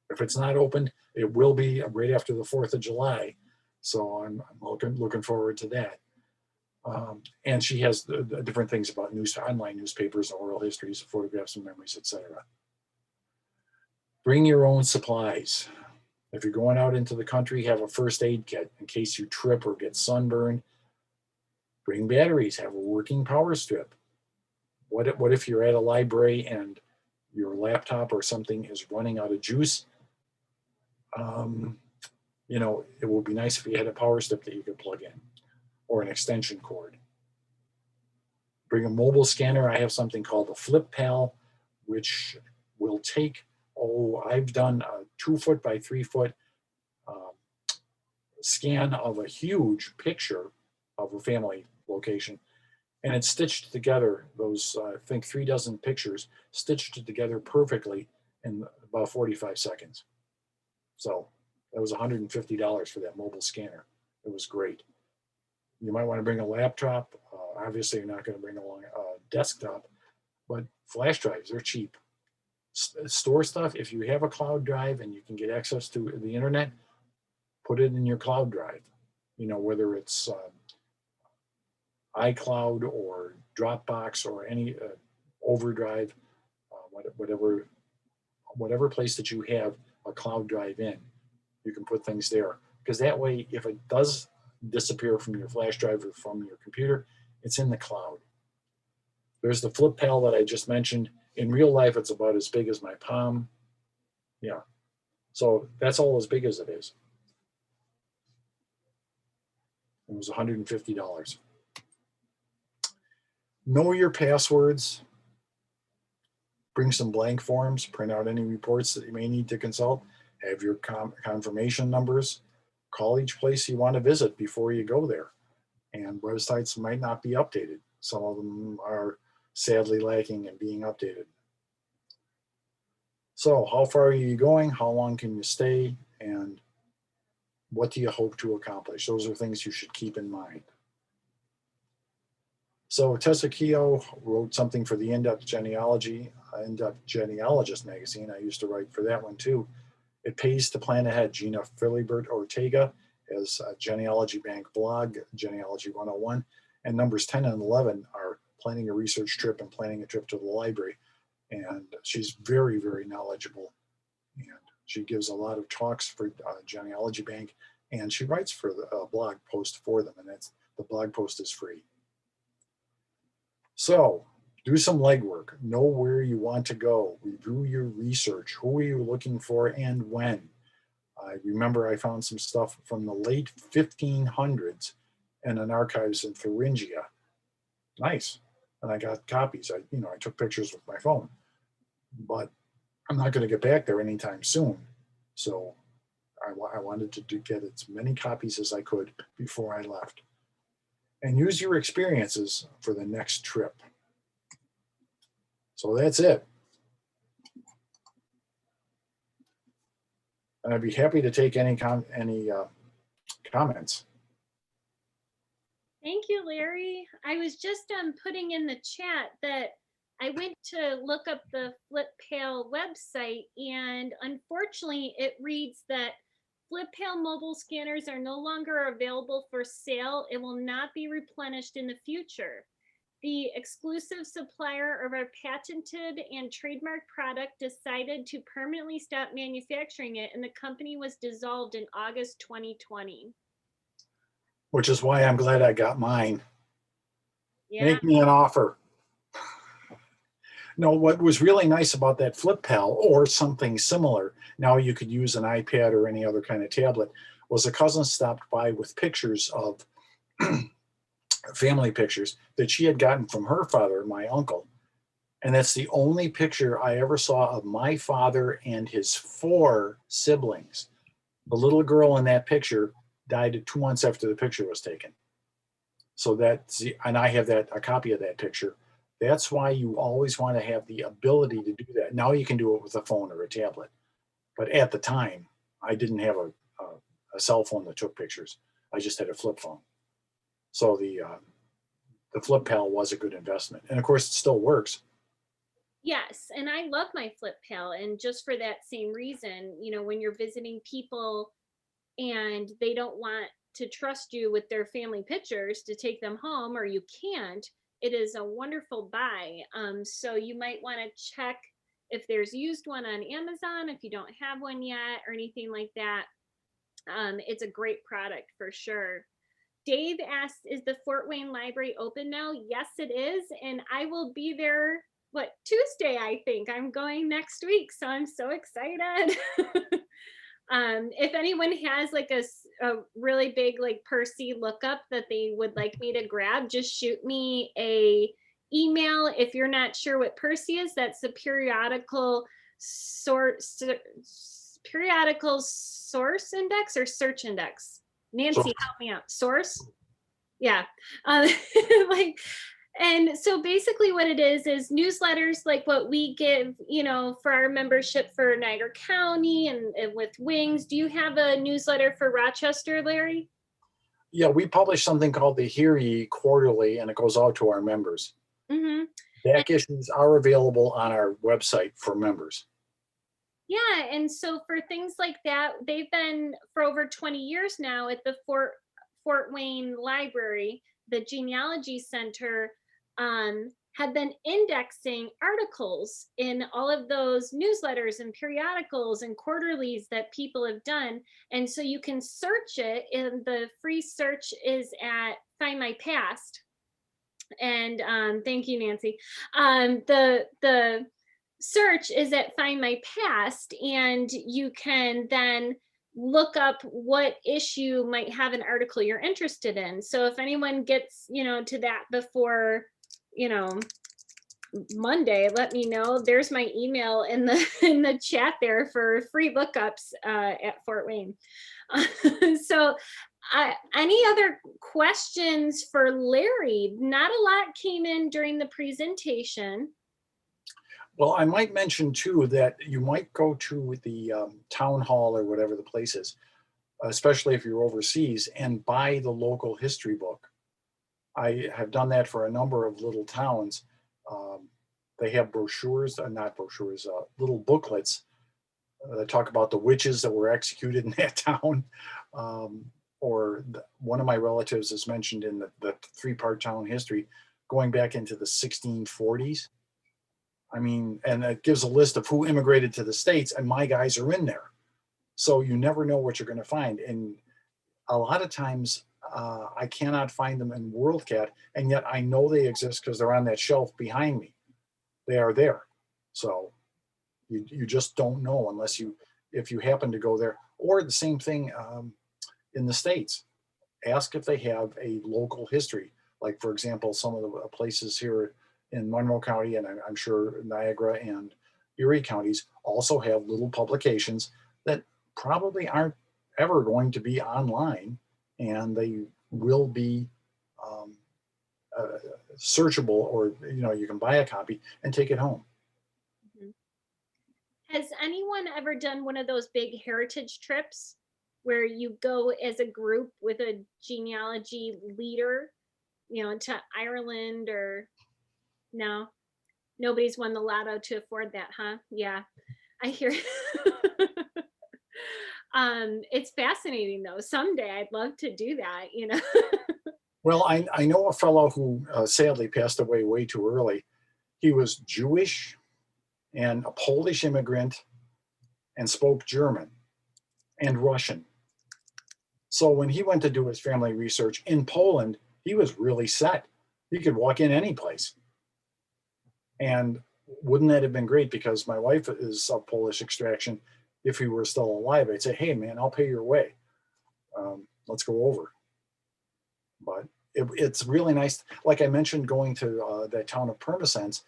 if it's not opened, it will be right after the 4th of July. So I'm looking forward to that. And she has the different things about online newspapers, oral histories, photographs and memories, etc. Bring your own supplies. If you're going out into the country, have a first aid kit in case you trip or get sunburned. Bring batteries, have a working power strip. What if you're at a library and your laptop or something is running out of juice? You know, it would be nice if you had a power strip that you could plug in, or an extension cord. Bring a mobile scanner. I have something called a Flip Pal, which will take, I've done a 2-foot by 3-foot scan of a huge picture of a family location, and it's stitched together, those, I think 3 dozen pictures, stitched together perfectly in about 45 seconds. So that was $150 for that mobile scanner. It was great. You might want to bring a laptop. Obviously, you're not going to bring along a desktop, but flash drives, they're cheap. Store stuff, if you have a cloud drive and you can get access to the internet, put it in your cloud drive. You know, whether it's iCloud or Dropbox or any Overdrive, whatever place that you have a cloud drive in, you can put things there. Because that way, if it does disappear from your flash drive or from your computer, it's in the cloud. There's the Flip Pal that I just mentioned. In real life, it's about as big as my palm. Yeah. So that's all as big as it is. It was $150. Know your passwords. Bring some blank forms. Print out any reports that you may need to consult. Have your confirmation numbers. Call each place you want to visit before you go there. And websites might not be updated. Some of them are sadly lacking in being updated. So how far are you going? How long can you stay? And what do you hope to accomplish? Those are things you should keep in mind. So Tessa Keough wrote something for the In Depth Genealogy, In Depth Genealogist magazine. I used to write for that one too. It pays to plan ahead. Gina Philibert Ortega has a Genealogy Bank blog, Genealogy 101, and numbers 10 and 11 are planning a research trip and planning a trip to the library. And she's very, very knowledgeable. And she gives a lot of talks for Genealogy Bank, and she writes for the blog post for them, and the blog post is free. So do some legwork. Know where you want to go. Review your research. Who are you looking for and when? I remember I found some stuff from the late 1500s in an archives in Thuringia. Nice. And I got copies. I took pictures with my phone. But I'm not going to get back there anytime soon. So I wanted to get as many copies as I could before I left. And use your experiences for the next trip. So that's it. And I'd be happy to take any comments. Thank you, Larry. I was just putting in the chat that I went to look up the Flip Pal website, and unfortunately it reads that Flip Pal mobile scanners are no longer available for sale. It will not be replenished in the future. The exclusive supplier of our patented and trademark product decided to permanently stop manufacturing it, and the company was dissolved in August 2020. Which is why I'm glad I got mine. Yeah. Make me an offer. No, what was really nice about that Flip Pal or something similar, now you could use an iPad or any other kind of tablet, was a cousin stopped by with pictures of family pictures that she had gotten from her father, my uncle. And that's the only picture I ever saw of my father and his 4 siblings. The little girl in that picture died 2 months after the picture was taken. So and I have a copy of that picture. That's why you always want to have the ability to do that. Now you can do it with a phone or a tablet. But at the time, I didn't have a cell phone that took pictures. I just had a flip phone. So the Flip Pal was a good investment. And of course, it still works. Yes, and I love my Flip Pal. And just for that same reason, when you're visiting people and they don't want to trust you with their family pictures to take them home, or you can't, it is a wonderful buy. So you might want to check if there's used one on Amazon, if you don't have one yet or anything like that. It's a great product for sure. Dave asked, is the Fort Wayne Library open now? Yes, it is. And I will be there, Tuesday, I think. I'm going next week. So I'm so excited. If anyone has a really big Percy lookup that they would like me to grab, just shoot me a email if you're not sure what Percy is. That's the periodical source index or search index. Nancy, So, help me out. Source? Yeah. Like, and so basically what it is newsletters like what we give, for our membership for Niagara County and with Wings. Do you have a newsletter for Rochester, Larry? yeah, we publish something called the Hear Ye Quarterly, and it goes out to our members. Mm-hmm. Back issues are available on our website for members. Yeah, and so for things like that, they've been for over 20 years now at the Fort Wayne Library, the Genealogy Center, have been indexing articles in all of those newsletters and periodicals and quarterlies that people have done. And so you can search it, and the free search is at Find My Past. And thank you, Nancy. The search is at Find My Past, and you can then look up what issue might have an article you're interested in. So if anyone gets, to that before, Monday, let me know. There's my email in the chat there for free lookups at Fort Wayne. So any other questions for Larry? Not a lot came in during the presentation. Well, I might mention too that you might go to the town hall or whatever the place is, especially if you're overseas, and buy the local history book. I have done that for a number of little towns. They have brochures, not brochures, little booklets that talk about the witches that were executed in that town. One of my relatives is mentioned in the three-part town history going back into the 1640s. I mean, and it gives a list of who immigrated to the States, and my guys are in there. So you never know what you're going to find. And a lot of times I cannot find them in WorldCat, and yet I know they exist because they're on that shelf behind me. They are there. So you just don't know if you happen to go there. Or the same thing in the States. Ask if they have a local history. Like, for example, some of the places here in Monroe County, and I'm sure Niagara and Erie counties also have little publications that probably aren't ever going to be online, and they will be searchable, or you can buy a copy and take it home. Has anyone ever done one of those big heritage trips where you go as a group with a genealogy leader, to Ireland? Or no? Nobody's won the lotto to afford that, huh? Yeah, I hear. It's fascinating though. Someday I'd love to do that, Well, I know a fellow who sadly passed away way too early. He was Jewish and a Polish immigrant and spoke German and Russian. So when he went to do his family research in Poland, he was really set. He could walk in any place. And wouldn't that have been great? Because my wife is of Polish extraction. If he were still alive, I'd say, hey, man, I'll pay your way. Let's go over. But it's really nice. Like I mentioned, going to that town of Pirmasens,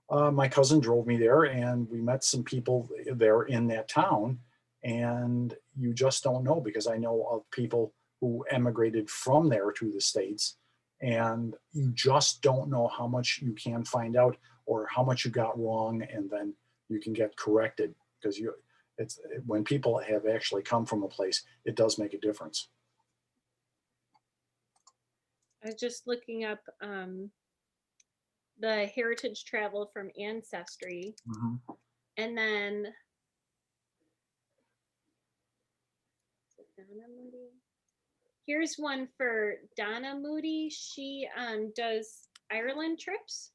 my cousin drove me there, and we met some people there in that town. And you just don't know, because I know of people who emigrated from there to the States, and you just don't know how much you can find out or how much you got wrong, and then you can get corrected, because when people have actually come from a place, it does make a difference. I was just looking up the heritage travel from Ancestry. Mm-hmm. And then here's one for Donna Moody. She does Ireland trips.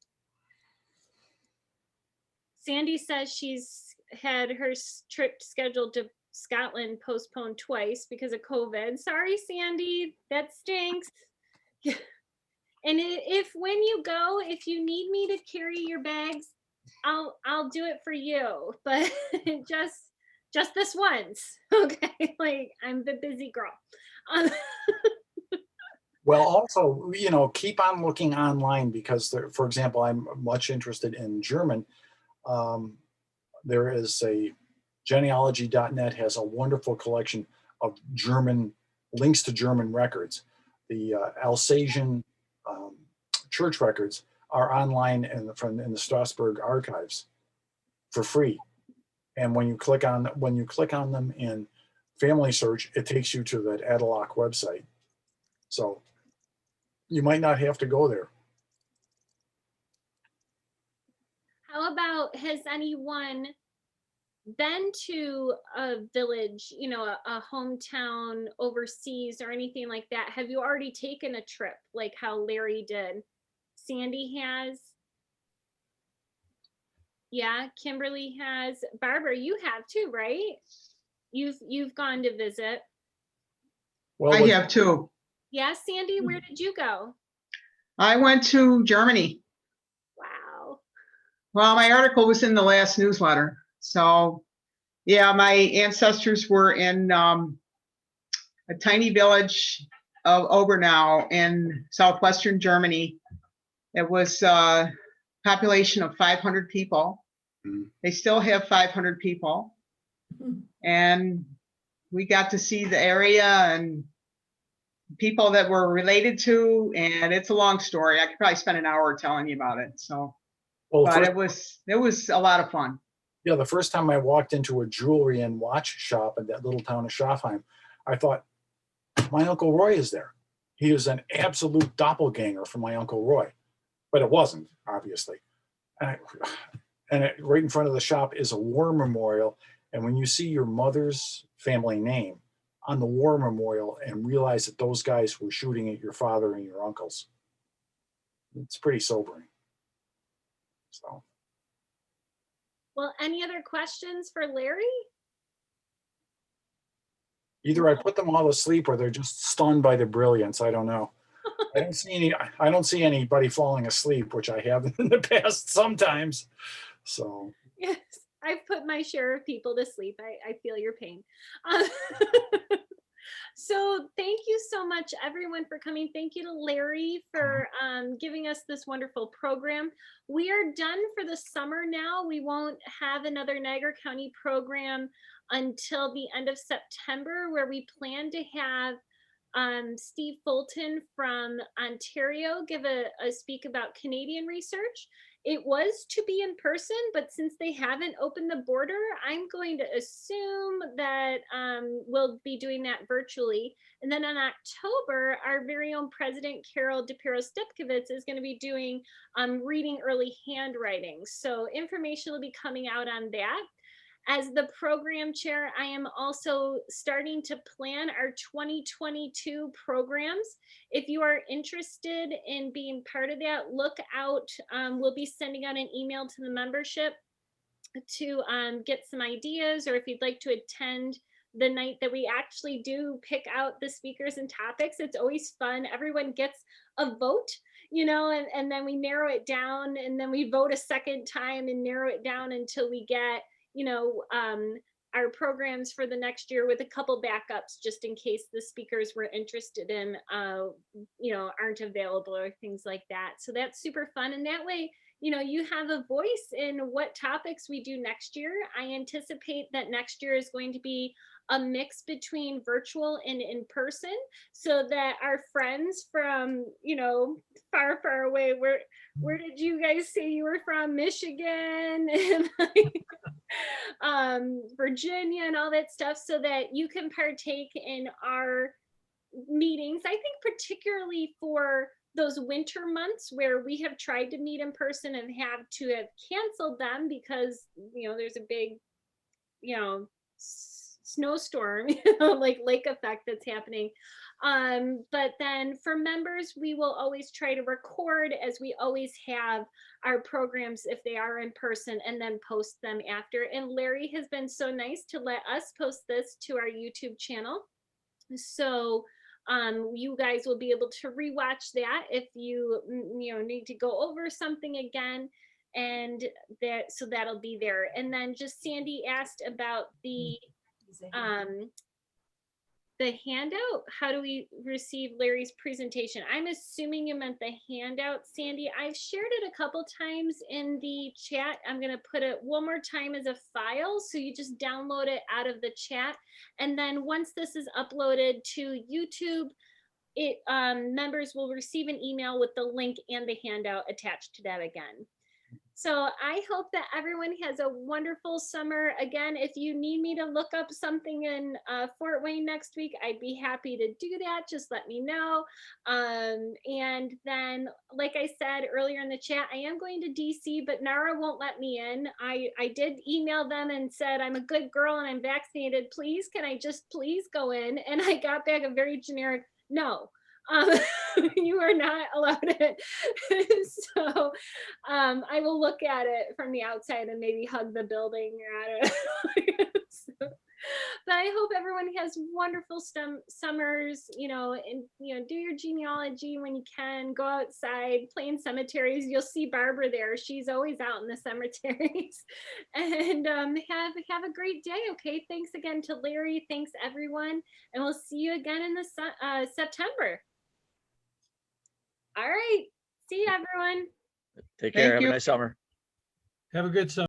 Sandy says she's had her trip scheduled to Scotland postponed twice because of COVID. Sorry, Sandy, that stinks. And when you go, if you need me to carry your bags, I'll do it for you, but just this once, okay? Like, I'm the busy girl. Well, also, you know, keep on looking online because, there, for example, I'm much interested in German. Um, there is a genealogy.net has a wonderful collection of German links to German records. The Alsatian church records are online in the Strasbourg archives for free. And when you click on them in family search, it takes you to that Adaloc website. So you might not have to go there. How about, has anyone been to a village, you know, a hometown overseas or anything like that? Have you already taken a trip like how Larry did? Sandy has. Yeah, Kimberly has. Barbara, you have too, right? You've gone to visit. Well, I have too. Yeah, Sandy, where did you go? I went to Germany. Wow. Well, my article was in the last newsletter. So yeah, my ancestors were in a tiny village of Obernau in southwestern Germany. It was a population of 500 people. They still have 500 people. And we got to see the area and people that we're related to, and it's a long story. I could probably spend an hour telling you about it. So, well, but first, it was a lot of fun. yeah, the first time I walked into a jewelry and watch shop in that little town of Schafheim, I thought, my Uncle Roy is there. He is an absolute doppelganger from my Uncle Roy. But it wasn't, obviously. And right in front of the shop is a war memorial. And when you see your mother's family name on the war memorial and realize that those guys were shooting at your father and your uncles, it's pretty sobering. So, Well, any other questions for Larry? either I put them all to sleep or they're just stunned by the brilliance. I don't know. I don't see anybody falling asleep, which I have in the past sometimes. So Yes, I've put my share of people to sleep. I feel your pain. Um, so thank you so much, everyone, for coming. Thank you to Larry for giving us this wonderful program. We are done for the summer now. We won't have another Niagara County program until the end of September, where we plan to have Steve Fulton from Ontario give a speak about Canadian research. It was to be in person, but since they haven't opened the border, I'm going to assume that we'll be doing that virtually. And then in October, our very own President Carol DePiro-Stepkovitz is going to be doing reading early handwriting. So information will be coming out on that. As the program chair, I am also starting to plan our 2022 programs. If you are interested in being part of that, look out. We'll be sending out an email to the membership to get some ideas, or if you'd like to attend the night that we actually do pick out the speakers and topics. It's always fun. Everyone gets a vote, you know, and then we narrow it down, and then we vote a second time and narrow it down until we get, you know, our programs for the next year, with a couple backups just in case the speakers we're interested in, you know, aren't available or things like that. So that's super fun. And that way, you know, you have a voice in what topics we do next year. I anticipate that next year is going to be a mix between virtual and in person, so that our friends from, you know, far, far away, where did you guys say you were from? Michigan and like, Virginia and all that stuff, so that you can partake in our meetings. I think particularly for those winter months where we have tried to meet in person and have to have canceled them because, you know, there's a big, you know, snowstorm, you know, like lake effect that's happening. But then for members, we will always try to record, as we always have, our programs if they are in person, and then post them after. And Larry has been so nice to let us post this to our YouTube channel. So you guys will be able to rewatch that if you know, need to go over something again, and that, so that'll be there. And then just Sandy asked about the the handout. How do we receive Larry's presentation? I'm assuming you meant the handout, Sandy. I've shared it a couple times in the chat. I'm going to put it one more time as a file. So you just download it out of the chat. And then once this is uploaded to YouTube, members will receive an email with the link and the handout attached to that again. So I hope that everyone has a wonderful summer. Again, if you need me to look up something in Fort Wayne next week, I'd be happy to do that. Just let me know. And then, like I said earlier in the chat, I am going to DC, but NARA won't let me in. I did email them and said, I'm a good girl and I'm vaccinated. Please, can I just please go in? And I got back a very generic no. You are not allowed in. So I will look at it from the outside and maybe hug the building. I don't know. So, but I hope everyone has wonderful summers, and do your genealogy when you can. Go outside, play in cemeteries. You'll see Barbara there. She's always out in the cemeteries. And have a great day. Okay, thanks again to Larry. Thanks everyone, and we'll see you again in the September. All right. See you, everyone. Take care. Thank Have you. a nice summer. Have a good summer.